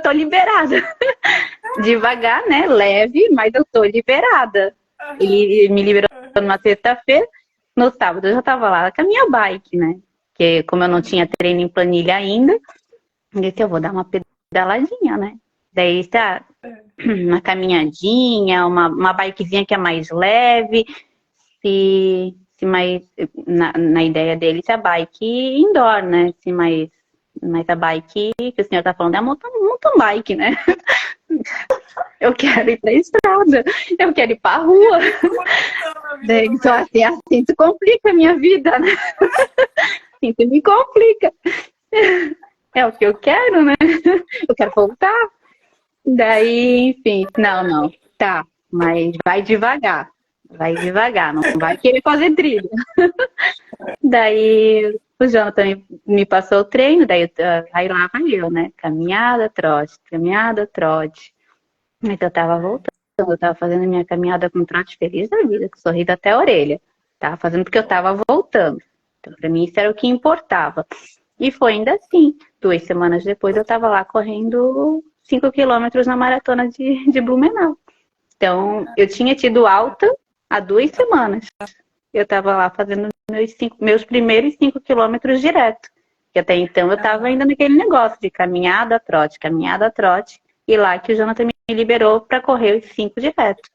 Tô liberada. Devagar, né? Leve, mas eu tô liberada. Ele me liberou numa sexta-feira. No sábado eu já tava lá com a minha bike, né? Porque como eu não tinha treino em planilha ainda, eu disse, eu vou dar uma pedaladinha, né? Daí tá uma caminhadinha, uma bikezinha que é mais leve, se mais na ideia dele, se a bike indoor, né? Se mais a bike que o senhor tá falando é a mountain bike, né? Eu quero ir pra estrada, eu quero ir pra rua. Daí, então, assim tu complica a minha vida, né? Assim tu me complica. É o que eu quero, né? Eu quero voltar. Daí, enfim, não, tá, mas vai devagar, não vai querer fazer trilha. Daí o Jonathan me passou o treino, daí aí lá vai eu, né? Caminhada, trote. Mas eu tava voltando, eu tava fazendo a minha caminhada com trote feliz da vida, com sorriso até a orelha. Tava fazendo porque eu tava voltando. Então, pra mim, isso era o que importava. E foi ainda assim. 2 semanas depois, eu tava lá correndo 5 quilômetros na maratona de Blumenau. Então, eu tinha tido alta há 2 semanas. Eu tava lá fazendo meus primeiros 5 quilômetros direto. Que até então eu tava ainda naquele negócio de caminhada, trote. E lá que o Jonathan me liberou para correr os 5 direto.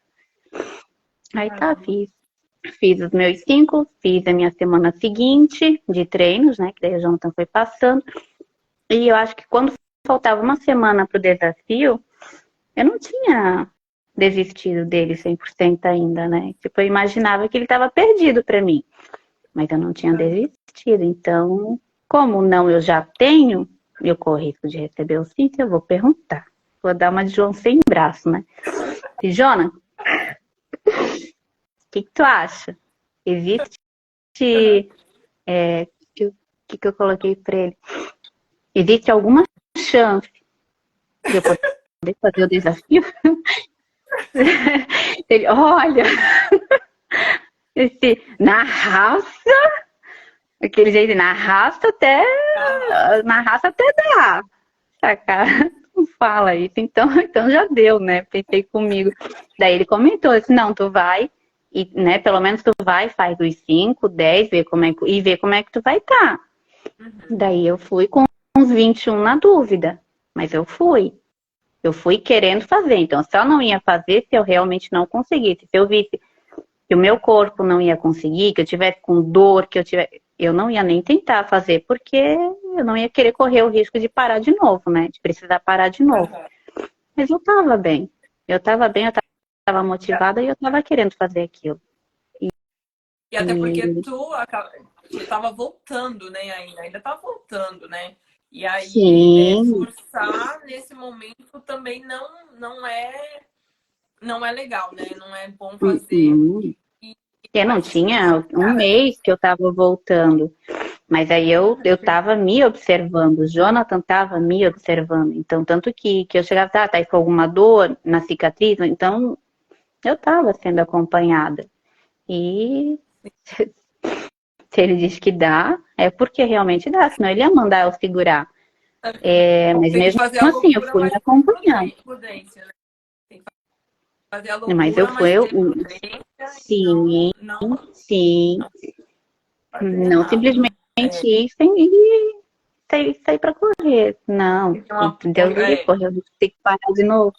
Aí tá, fiz os meus 5, fiz a minha semana seguinte de treinos, né? Que daí o Jonathan foi passando. E eu acho que quando faltava uma semana pro desafio, eu não tinha desistido dele 100% ainda, né? Tipo, eu imaginava que ele estava perdido para mim. Mas eu não tinha desistido. Então, como não eu já tenho, eu corro risco de receber o sim, eu vou perguntar. Vou dar uma de João sem braço, né? E, Jona, o que tu acha? Existe... O que eu coloquei para ele? Existe alguma chance de eu poder fazer o desafio? Ele, olha, na raça, Aquele jeito, Ah, na raça até dá. A cara não fala isso, então já deu, né? Pensei comigo. Daí ele comentou, disse, não, tu vai, e, né, pelo menos tu vai, faz os 5, 10, vê como é que tu vai estar. uhum. Daí eu fui com uns 21 na dúvida, mas eu fui. Eu fui querendo fazer, então só não ia fazer se eu realmente não conseguisse. Se eu visse que o meu corpo não ia conseguir, que eu tivesse com dor, eu não ia nem tentar fazer, porque eu não ia querer correr o risco de parar de novo, né? De precisar parar de novo. Aham. Mas eu tava bem. Eu tava motivada e eu tava querendo fazer aquilo. E até porque E tu tava voltando, né? Ainda tá voltando, né? E aí, sim, forçar nesse momento também não é legal, né? Não é bom fazer. uhum. E, Eu não mas assim, tinha um cara, mês que eu tava voltando. Mas aí eu tava me observando, o Jonathan tava me observando. Então, tanto que eu chegava, tá aí com alguma dor na cicatriz? Então, eu tava sendo acompanhada. E se ele diz que dá, é porque realmente dá, senão ele ia mandar eu segurar. É, mas tem que mesmo fazer a assim, eu loucura, fui me mas com acompanhando. prudência, né? Tem que fazer a Mas eu loucura, fui, mas ter prudência e sim, sim, não fazer não errado. simplesmente ir sem ir sair pra correr. Não, Tem que ter um Deus apoio. me livre, correr, eu vou ter que parar de novo.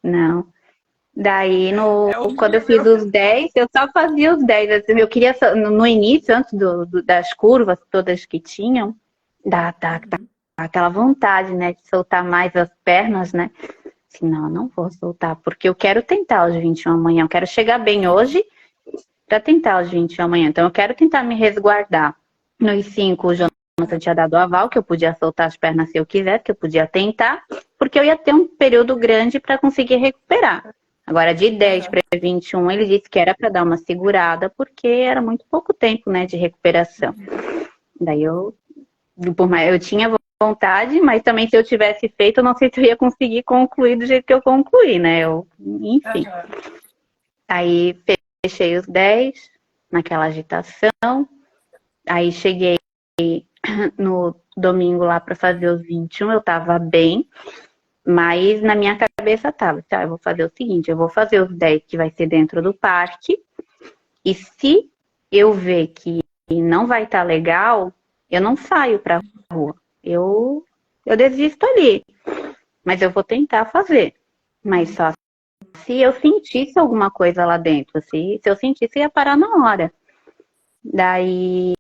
Não. Daí, É quando eu fiz horrível. os 10 eu só fazia os 10. Assim, eu queria, no início, antes das curvas todas que tinham, dá Uhum. aquela vontade, né, de soltar mais as pernas, né? Assim, não, eu não vou soltar, porque eu quero tentar os 21 amanhã. Eu quero chegar bem hoje para tentar os 21 amanhã. Então, eu quero tentar me resguardar. Nos 5 o Jonathan tinha dado o aval, que eu podia soltar as pernas se eu quisesse, que eu podia tentar, porque eu ia ter um período grande para conseguir recuperar. Agora, de 10 Aham. para 21, ele disse que era para dar uma segurada, porque era muito pouco tempo, né, de recuperação. Daí por mais, eu tinha vontade, mas também se eu tivesse feito, eu não sei se eu ia conseguir concluir do jeito que eu concluí, né? Enfim. Aham. Aí fechei os 10 naquela agitação. Aí cheguei no domingo lá para fazer os 21, eu tava bem, mas na minha cabeça tava, tá, eu vou fazer o seguinte, eu vou fazer os 10 que vai ser dentro do parque, e se eu ver que não vai estar legal, eu não saio pra rua. Eu desisto ali, mas eu vou tentar fazer. Mas só se eu sentisse alguma coisa lá dentro, se eu sentisse, eu ia parar na hora. Daí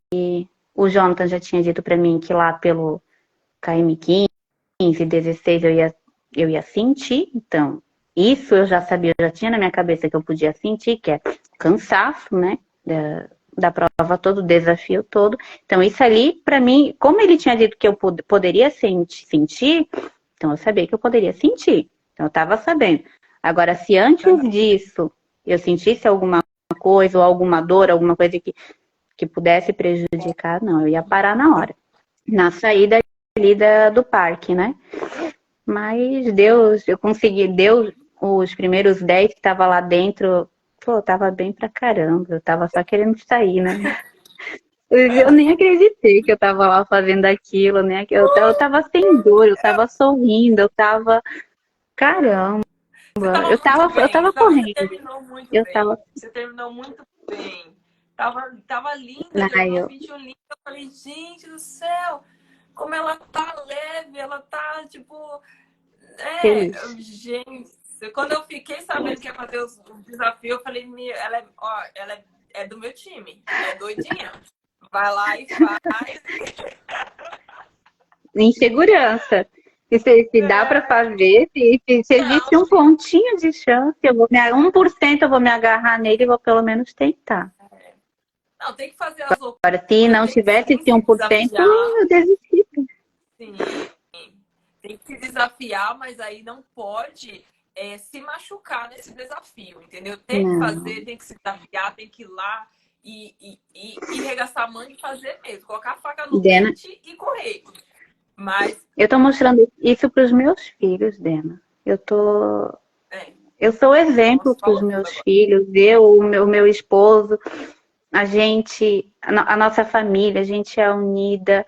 o Jonathan já tinha dito pra mim que lá pelo KM15, 16 eu ia sentir, então isso eu já sabia, eu já tinha na minha cabeça que eu podia sentir, que é cansaço, né? Da prova todo, o desafio todo. Então, isso ali, pra mim, como ele tinha dito que eu poderia sentir, então eu sabia que eu poderia sentir. Então, eu estava sabendo. Agora, se antes Aham. disso eu sentisse alguma coisa, ou alguma dor, alguma coisa que pudesse prejudicar, não, eu ia parar na hora. Na saída ali do parque, né? Mas Deus, eu consegui, Deus, os primeiros 10 que tava lá dentro, pô, eu tava bem pra caramba, eu tava só querendo sair, né? Eu nem acreditei que eu tava lá fazendo aquilo, né? Eu tava sem dor, eu tava sorrindo, eu tava, caramba, Você estava muito eu bem, tava você correndo, terminou muito eu bem. tava, Você terminou muito bem. Tava linda, ai, terminou o eu, vídeo lindo. Eu falei, gente do céu, como ela tá leve, ela tá, tipo. feliz. Gente, quando eu fiquei sabendo que ia fazer o desafio, eu falei, ela é, ó, é do meu time, é doidinha. Vai lá e faz. Insegurança. Se dá para É, fazer, se existe não, um pontinho de chance, 1% eu vou me agarrar nele e vou pelo menos tentar. não, tem que fazer as Agora, se loucuras, não tem que tivesse sim esse se 1%, desafiar. eu desisti. Sim, tem que se desafiar, mas aí não pode se machucar nesse desafio, entendeu? Tem que Não. fazer, tem que se desafiar, tem que ir lá e regaçar a mão e fazer mesmo. Colocar a faca no Dena, dente e correr. Mas, eu tô mostrando isso para os meus filhos, Dena. é, Eu sou nossa, exemplo para os falou tudo meus agora. filhos, o meu esposo. a nossa família, a gente é unida.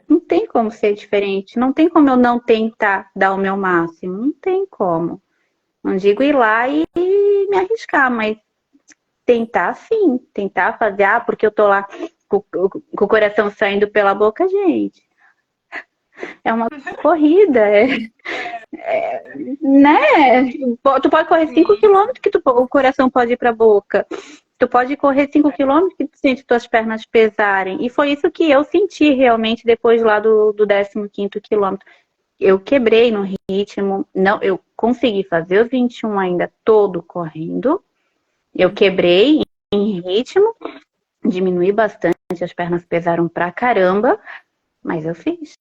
Não tem como ser diferente. Não tem como eu não tentar dar o meu máximo. Não tem como. Não digo ir lá e me arriscar, mas tentar sim. Tentar fazer, porque eu tô lá com o coração saindo pela boca, gente. É uma corrida, né? Tu pode correr 5 Sim. quilômetros que o coração pode ir pra boca. Tu pode correr 5 quilômetros que tu sente tuas pernas pesarem. E foi isso que eu senti realmente depois lá do 15º quilômetro. Eu quebrei no ritmo. Não, eu consegui fazer os 21 ainda todo correndo. Eu quebrei em ritmo, diminui bastante, as pernas pesaram pra caramba, mas eu fiz.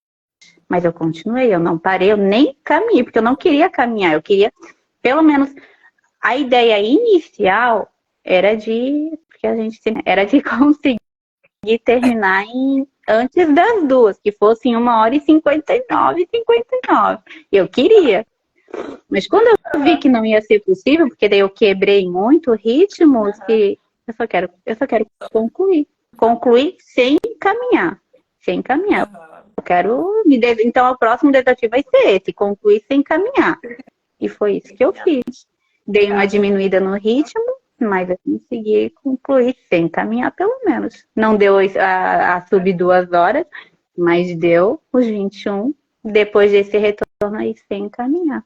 Mas eu continuei, eu não parei, eu nem caminhei, porque eu não queria caminhar, eu queria, pelo menos, a ideia inicial era porque a gente era de conseguir terminar antes das 2, que fosse em 1h59, 59. Eu queria. Mas quando eu vi que não ia ser possível, porque daí eu quebrei muito o ritmo, que eu só quero concluir. Concluir sem caminhar. Sem caminhar. Aham. Eu quero Então, o próximo desafio vai ser esse, concluir sem caminhar. E foi isso que eu fiz. Dei uma diminuída no ritmo, mas eu consegui concluir sem caminhar, pelo menos. Não deu a sub 2 horas, mas deu os 21 depois desse retorno aí sem caminhar.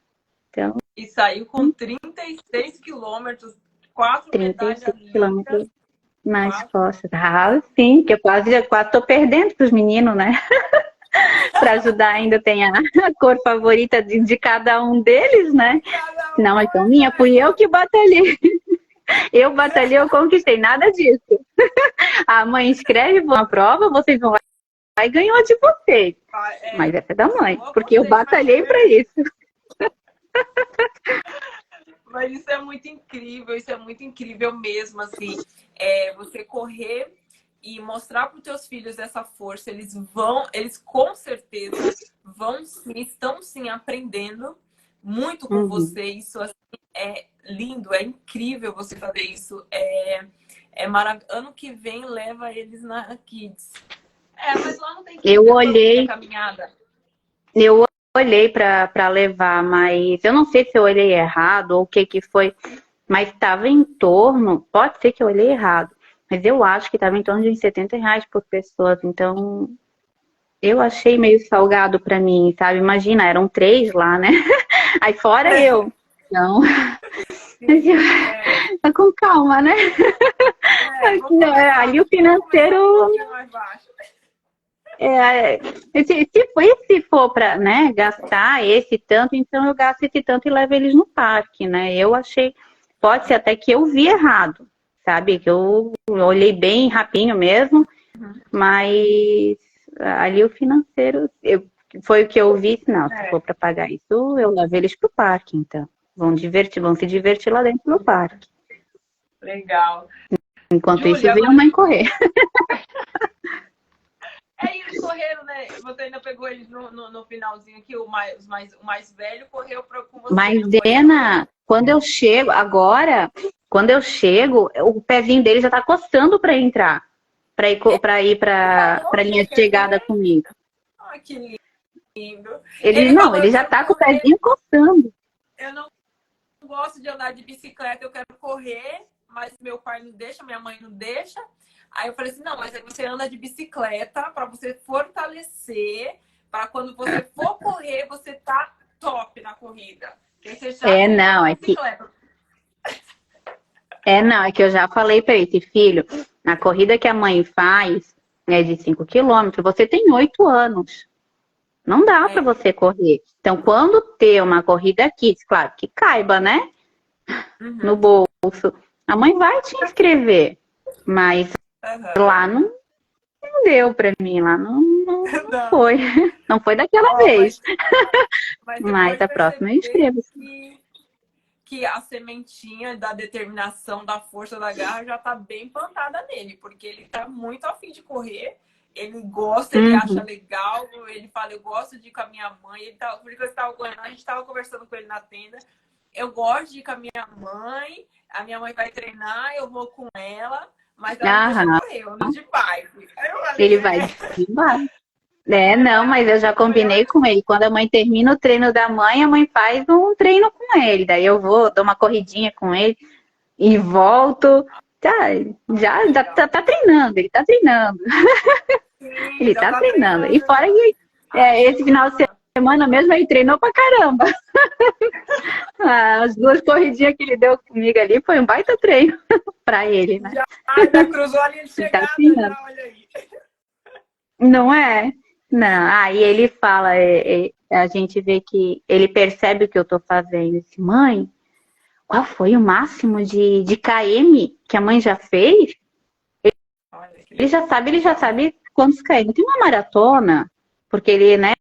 Então, E saiu com 36 quilômetros, 4 medalhas 36 lindas, quilômetros nas 4. costas. Ah, sim, que eu quase tô perdendo pros meninos, né? Para ajudar, ainda tem a cor favorita de cada um deles, né? Cada Não, então uma, minha, fui eu caramba. que batalhei. Eu batalhei, eu conquistei, nada disso. A mãe escreve uma prova, vocês vão lá e ganhou de vocês. Mas essa é da mãe, Boa porque eu vocês, batalhei para isso. mas isso é muito incrível mesmo, assim, você correr e mostrar para os teus filhos essa força, eles com certeza vão sim, estão sim aprendendo muito com Uhum. você, isso assim, é lindo, é incrível você fazer isso, é maravilhoso. Ano que vem leva eles na Kids. Mas lá não tem Eu Kids, é quando tem a olhei, caminhada. eu olhei para levar, mas eu não sei se eu olhei errado ou o que que foi, mas estava em torno, pode ser que eu olhei errado, mas eu acho que estava em torno de uns R$ 70 por pessoa, então eu achei meio salgado para mim, sabe? Imagina, eram 3 lá, né? Aí fora eu. Não, Sim, tá com calma, né? vamos começar, Ali o vamos começar um financeiro, pouquinho mais baixo. se for para, né, gastar esse tanto, então eu gasto esse tanto e levo eles no parque, né? Eu achei, pode ser até que eu vi errado, sabe? Que eu olhei bem rapinho mesmo, mas ali o financeiro, foi o que eu vi, não, se for para pagar isso, eu levo eles pro parque, então. Vão se divertir lá dentro do parque. Legal. Enquanto Júlia, isso, vem a agora mãe correr. eles correram, né? Você ainda pegou eles no finalzinho aqui, o mais velho correu com você, Mas, não foi? Dena, quando eu chego, o pezinho dele já tá coçando para entrar, para ir Ele para falou que linha ele de quer chegada correr? comigo. Ah, que lindo. Ele Ele não, falou, ele eu já quero tá com o correr, pezinho coçando. eu não gosto de andar de bicicleta, eu quero correr, mas meu pai não deixa, minha mãe não deixa. Aí eu falei assim, não, mas aí você anda de bicicleta para você fortalecer, para quando você for correr, você tá top na corrida. Porque você já É, fica não, na é que bicicleta. não, é que eu já falei para esse filho, na corrida que a mãe faz, é de 5 quilômetros, você tem 8 anos. Não dá para você correr. Então, quando ter uma corrida aqui, claro que caiba, né? No Uhum. bolso, a mãe vai te inscrever. Mas Uhum. lá não deu para mim, lá não Não. foi. Não foi daquela Ó, vez. mas você Mas pode a próxima eu perceber inscrevo. que a sementinha da determinação, da força da garra já tá bem plantada nele, porque ele tá muito afim de correr, ele gosta, ele acha Uhum. legal, ele fala, eu gosto de ir com a minha mãe, ele tá, porque a gente tava conversando com ele na tenda, eu gosto de ir com a minha mãe, a minha mãe vai treinar, eu vou com ela, mas ela não deixa Aham. correr, eu ando de bike. Aí eu falei, Ele vai demais. É, não, mas eu já combinei com ele. Quando a mãe termina o treino da mãe, a mãe faz um treino com ele. Daí eu vou, dou uma corridinha com ele e volto. Tá, olha que legal. tá treinando, ele tá treinando. Sim, Ele já tá tá treinando. E treinando fora já. que esse final de Ajuda. semana mesmo ele treinou pra caramba. As duas corridinhas que ele deu comigo ali foi um baita treino pra ele, né? Já cruzou a linha de Ele tá chegada, treinando. já, olha aí. Não é? Não. Aí ele fala, a gente vê que ele percebe o que eu tô fazendo. Ele diz, mãe, qual foi o máximo de km que a mãe já fez? Olha que Ele já legal. sabe quantos km. Tem uma maratona, porque ele, né?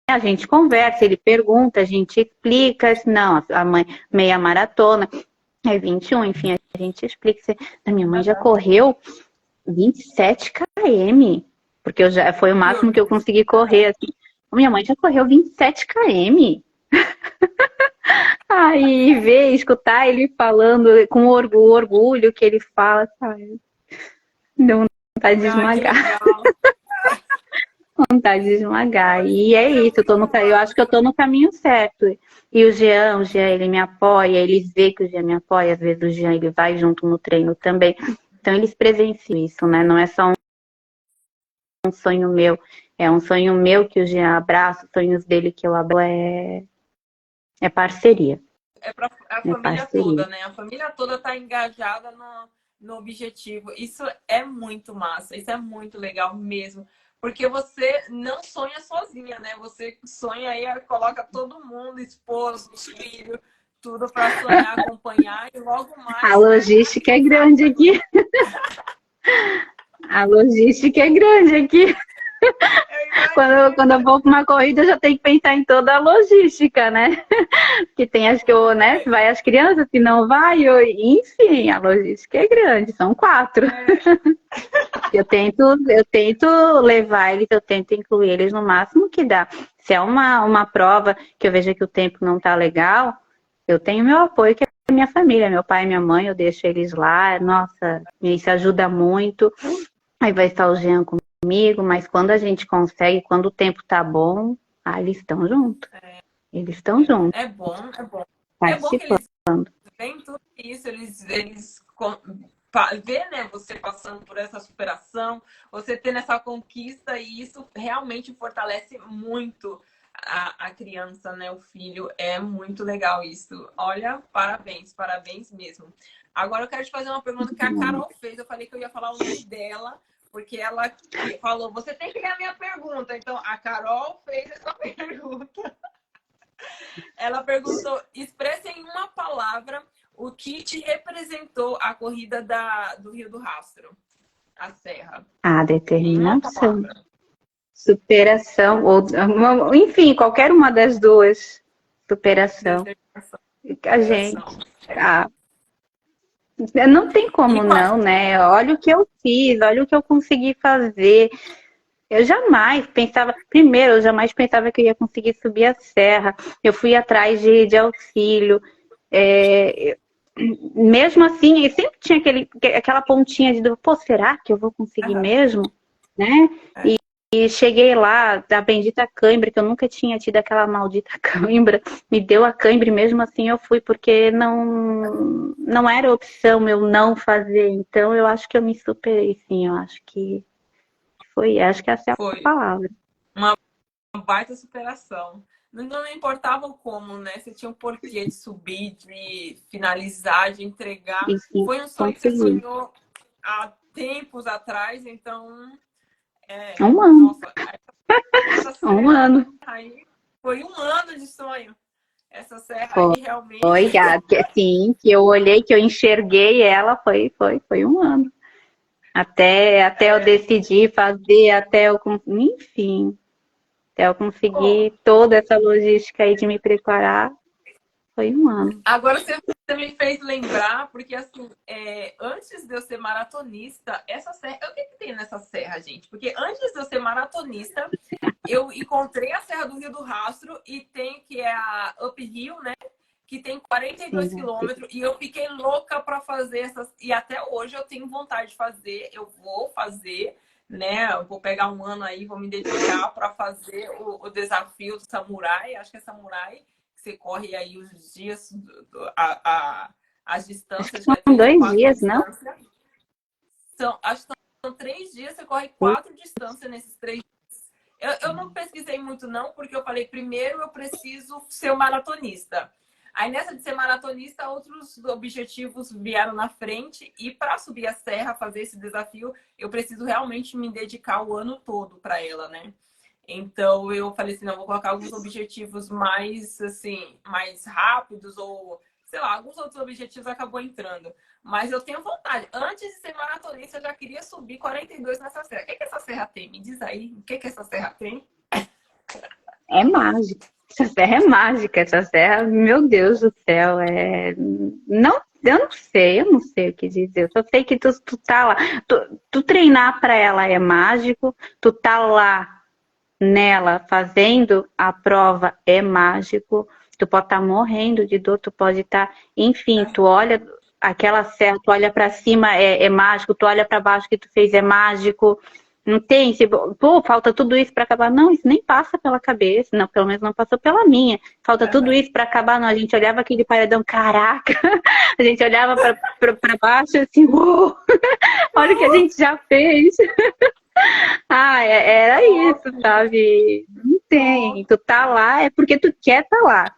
A gente conversa, ele pergunta, a gente explica. Não, a mãe, meia maratona, é 21, enfim, a gente explica. A minha mãe já correu 27 km, porque foi o máximo que eu consegui correr. Assim. Minha mãe já correu 27 km. Aí ver, escutar ele falando com o orgulho que ele fala, sabe? Deu vontade de Ah, que esmagar, legal. vontade de esmagar. Nossa, E é é isso, muito eu massa. acho que eu tô no caminho certo. E o Jean, ele me apoia, eles veem que o Jean me apoia, às vezes o Jean ele vai junto no treino também. Então eles presenciam isso, né? Não é só um sonho meu, é um sonho meu que o Jean abraça, os sonhos dele que eu abraço, é parceria. É para a É família parceria. toda, né? A família toda está engajada no objetivo. Isso é muito massa, isso é muito legal mesmo. Porque você não sonha sozinha, né? Você sonha aí, coloca todo mundo, esposo, filho, tudo para sonhar, acompanhar e logo A mais, né? logística é grande aqui. A logística é grande aqui. Eu imagino. Quando eu vou para uma corrida, eu já tenho que pensar em toda a logística, né? Que tem as que eu, né? Se vai as crianças, se não vai, enfim, a logística é grande, são 4. É, Eu tento levar eles, eu tento incluir eles no máximo que dá. Se é uma prova que eu vejo que o tempo não tá legal, eu tenho meu apoio, que é a minha família, meu pai e minha mãe, eu deixo eles lá. Nossa, isso ajuda muito. Aí vai estar o Jean comigo, mas quando a gente consegue, quando o tempo tá bom, eles estão juntos. Eles estão juntos, é bom, é bom. É bom que participando. eles veem tudo isso, vê, né, você passando por essa superação, você tendo essa conquista, e isso realmente fortalece muito a criança, né, o filho. É muito legal isso. Olha, parabéns, parabéns mesmo. Agora eu quero te fazer uma pergunta que a Carol fez. Eu falei que eu ia falar o nome dela, porque ela falou, você tem que ler a minha pergunta. Então, a Carol fez essa pergunta. Ela perguntou: expressa em uma palavra o que te representou a corrida do Rio do Rastro, a Serra. A Em uma determinação, palavra. superação, ou, enfim, qualquer uma das duas. Superação. Determinação, A gente. superação. Ah, não tem E como não, né? Olha o que eu fiz, olha o que eu consegui fazer. Eu jamais pensava, primeiro, eu jamais pensava que eu ia conseguir subir a serra. Eu fui atrás de auxílio. É, mesmo assim, eu sempre tinha aquela pontinha de, pô, será que eu vou conseguir mesmo? Né? E cheguei lá, da bendita cãibra, que eu nunca tinha tido aquela maldita cãibra, me deu a cãibra e mesmo assim eu fui, porque não era opção eu não fazer. Então eu acho que eu me superei, sim, eu acho que acho que essa é a foi palavra. uma baita superação. Não importava o como, né? Você tinha um porquê de subir, de finalizar, de entregar. E sim, Foi um sonho que você consegui. sonhou há tempos atrás, então, Um ano, nossa, essa um serra ano. aí foi um ano de sonho. Essa serra Foi, aí realmente. sim, que eu olhei, que eu enxerguei ela, foi um ano. Até eu decidir fazer, enfim, até eu Pô, conseguir toda essa logística aí de me preparar, foi um ano. agora você me fez lembrar, porque assim, antes de eu ser maratonista, essa serra. O que tem nessa serra, gente? Porque antes de eu ser maratonista, eu encontrei a Serra do Rio do Rastro e tem que é a Uphill, né? que tem 42 Sim, quilômetros, e eu fiquei louca para fazer essas. E até hoje eu tenho vontade de fazer, eu vou fazer, né? Eu vou pegar um ano aí, vou me dedicar para fazer o desafio do samurai. Acho que é samurai, que você corre aí os dias, as distâncias, vai são 3 ou 2 4 dias, não? distâncias. Acho que são 3 dias, você corre 4 distâncias nesses 3 dias. Eu não pesquisei muito, não, porque eu falei, primeiro eu preciso ser um maratonista. Aí nessa de ser maratonista, outros objetivos vieram na frente. E para subir a serra, fazer esse desafio, eu preciso realmente me dedicar o ano todo para ela, né? Então eu falei assim, não, vou colocar alguns objetivos mais assim, mais rápidos ou sei lá, alguns outros objetivos acabou entrando. Mas eu tenho vontade. Antes de ser maratonista, eu já queria subir 42 nessa serra. O que essa serra tem? Me diz aí, o que essa serra tem? É mágica. Essa serra é mágica. Essa serra, meu Deus do céu, Não, eu não sei o que dizer. Eu só sei que tu tá lá. Tu treinar para ela é mágico. Tu tá lá nela fazendo a prova é mágico. Tu pode estar morrendo de dor, tu pode estar, enfim, tu olha aquela serra, tu olha para cima é mágico, tu olha para baixo que tu fez é mágico. Não tem, pô, falta tudo isso para acabar. Não, isso nem passa pela cabeça, não, pelo menos não passou pela minha. Falta tudo isso para acabar, não. A gente olhava aquele paredão, caraca, a gente olhava para baixo assim, uou, olha o que a gente já fez. Ah, era isso, sabe? Não tem. Tu tá lá é porque tu quer tá lá.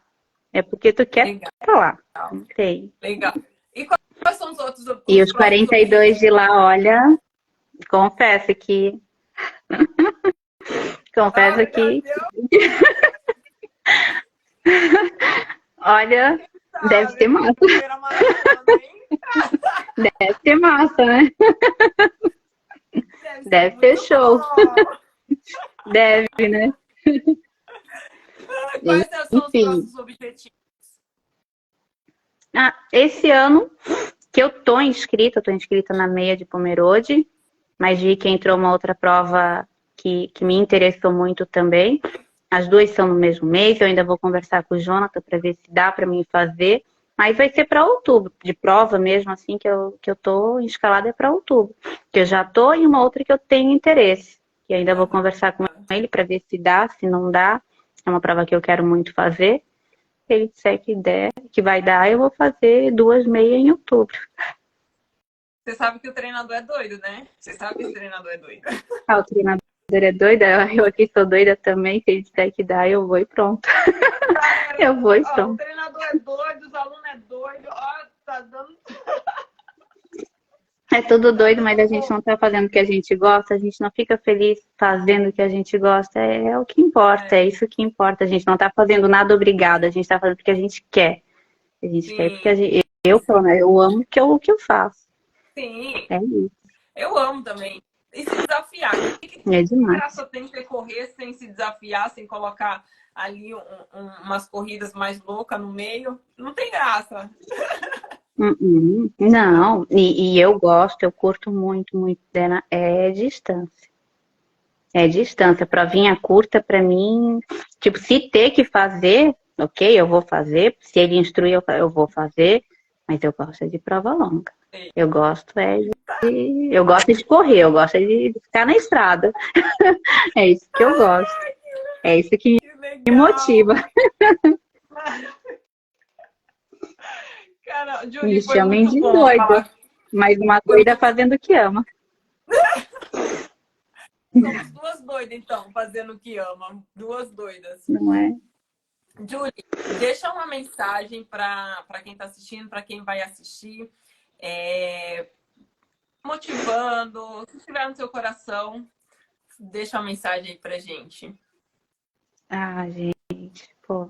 É porque tu quer Legal, tá lá. Não tem. legal. E quais são os outros E os os próximos 42 de objetivos? lá, olha, confesso que. Confesso Ai, meu que. Deus, Olha, deve sabe? ser Minha massa. primeira maratona, hein? Deve ser massa, né? Deve ser Deve ser muito show. bom. Deve, né? Quais são os Enfim. próximos objetivos? Ah, esse ano que eu tô inscrita na meia de Pomerode, mas vi que entrou uma outra prova que me interessou muito também. As duas são no mesmo mês, eu ainda vou conversar com o Jonathan para ver se dá para mim fazer, mas vai ser para outubro, de prova mesmo assim que eu tô escalada é para outubro, que eu já tô em uma outra que eu tenho interesse. E ainda vou conversar com ele para ver se dá, se não dá. É uma prova que eu quero muito fazer. Se ele disser que der, que vai dar, eu vou fazer 2 meias em outubro. Você sabe que o treinador é doido, né? Você sabe que o treinador é doido. Ah, o treinador é doida, eu aqui sou doida também. Se ele disser que dá, eu vou e pronto. Eu vou e Ó, o pronto. treinador é doido, os alunos é doido. Ó, tá dando. É tudo Tá doido, mas dando a gente bom. não tá fazendo o que a gente gosta, a gente não fica feliz fazendo o que a gente gosta. É o que importa, é isso que importa. A gente não tá fazendo nada obrigado, a gente tá fazendo porque a gente quer. A gente quer porque Sim, pelo menos, eu amo o que eu faço. sim. É isso, Eu amo também. E se desafiar. Que é demais. graça tem percorrer sem se desafiar, sem colocar ali umas corridas mais loucas no meio? Não tem graça. Não, e eu gosto, eu curto muito, muito dela, é distância. É distância, provinha curta pra mim, tipo, se ter que fazer, ok, eu vou fazer, se ele instruir, eu vou fazer, mas eu gosto de prova longa. Eu gosto eu gosto de correr, eu gosto de ficar na estrada. É isso que eu gosto. É isso que Que me motiva. legal! Cara, Me Julie, foi chamem muito de bom doida, falar. mas uma Foi doida muito... fazendo o que ama. Somos duas doidas, então, fazendo o que ama. Duas doidas. Não é? Julie, deixa uma mensagem para quem está assistindo, para quem vai assistir, é, motivando, se estiver no seu coração, deixa uma mensagem aí pra gente. Ah, gente, pô,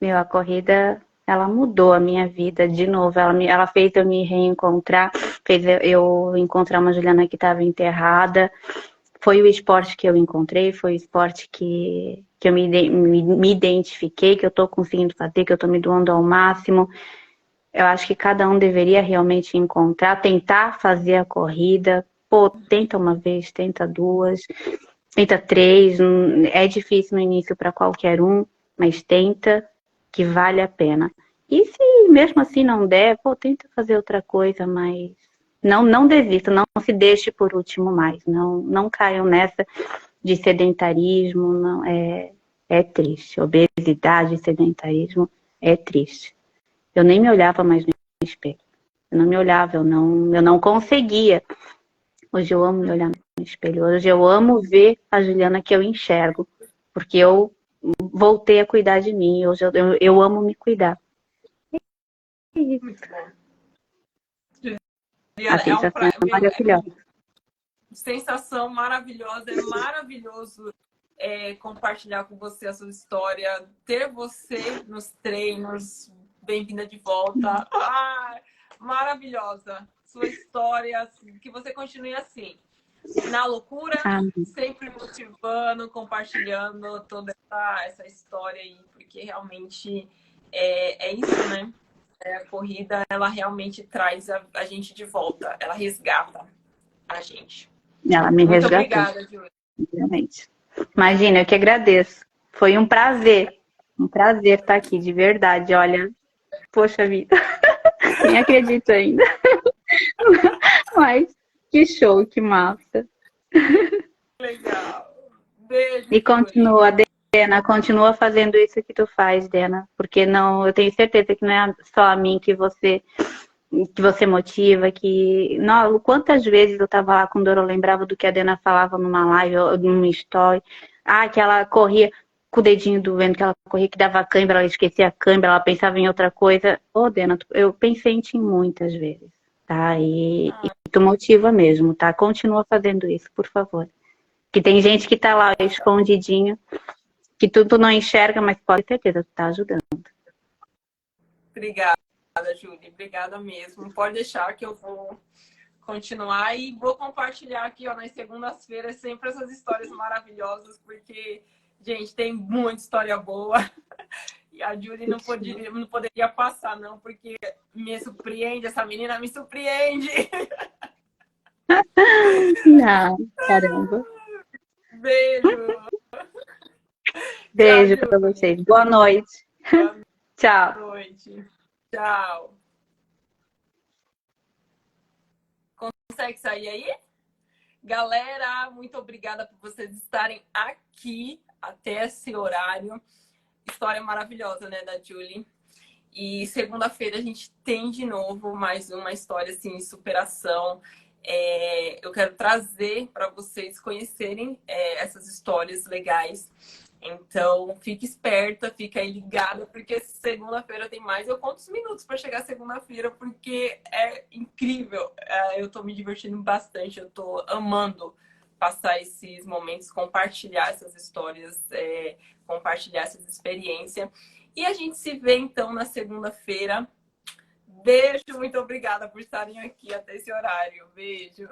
meu, a corrida, ela mudou a minha vida de novo. Ela fez eu me reencontrar, fez eu encontrar uma Juliana que estava enterrada. Foi o esporte que eu encontrei, foi o esporte que eu me identifiquei, que eu tô conseguindo fazer, que eu tô me doando ao máximo. Eu acho que cada um deveria realmente encontrar, tentar fazer a corrida. Pô, tenta uma vez, tenta duas. Tenta três, é difícil no início para qualquer um, mas tenta que vale a pena. E se mesmo assim não der, pô, tenta fazer outra coisa, mas não desista, não se deixe por último mais. Não caiam nessa de sedentarismo, não é triste. Obesidade, sedentarismo é triste. Eu nem me olhava mais no espelho. Eu não me olhava, eu não conseguia. Hoje eu amo me olhar no espelho. Hoje eu amo ver a Juliana que eu enxergo, porque eu voltei a cuidar de mim. Hoje eu amo me cuidar. Muito bom. A Juliana, sensação é maravilhosa. Sensação maravilhosa, é maravilhoso compartilhar com você a sua história, ter você nos treinos, bem-vinda de volta. Maravilhosa sua história, que você continue assim, na loucura, sempre motivando, compartilhando toda essa história aí, porque realmente é isso, né? A corrida, ela realmente traz a gente de volta, ela resgata a gente. Ela me Muito resgatou. obrigada, Júlia. Obviamente. Imagina, eu que agradeço. Foi um prazer estar aqui, de verdade. Olha, poxa vida, nem acredito ainda. Mas que show, que massa. Legal. Beijo. E continua, Dena, continua fazendo isso que tu faz, Dena, porque não, eu tenho certeza que não é só a mim que você motiva, que... Não, quantas vezes eu tava lá com dor, eu lembrava do que a Dena falava numa live, ou numa story. Que ela corria com o dedinho doendo, que ela corria, que dava câimbra, ela esquecia a câimbra, ela pensava em outra coisa. Dena, eu pensei em ti muitas vezes, tá? E tu motiva mesmo, tá? Continua fazendo isso, por favor. Que tem gente que tá lá escondidinho, que tu não enxerga, mas pode ter certeza, tu tá ajudando. Obrigada, Júlia. Obrigada mesmo. Pode deixar que eu vou continuar e vou compartilhar aqui, nas segundas-feiras, sempre essas histórias maravilhosas, porque, gente, tem muita história boa. E a Júlia não poderia passar, não, porque me surpreende, essa menina me surpreende. Não, caramba. Beijo. Beijo para vocês. Boa noite. Tchau. Boa noite. Tchau. Consegue sair aí? Galera, muito obrigada por vocês estarem aqui até esse horário. História maravilhosa, né, da Julie. E segunda-feira a gente tem de novo mais uma história assim, de superação. Eu quero trazer para vocês conhecerem essas histórias legais. Então, fique esperta, fica aí ligada, porque segunda-feira tem mais. Eu conto os minutos para chegar segunda-feira, porque é incrível. Eu tô me divertindo bastante, eu tô amando passar esses momentos, compartilhar essas histórias, compartilhar essas experiências. E a gente se vê, então, na segunda-feira. Beijo, muito obrigada por estarem aqui até esse horário. Beijo.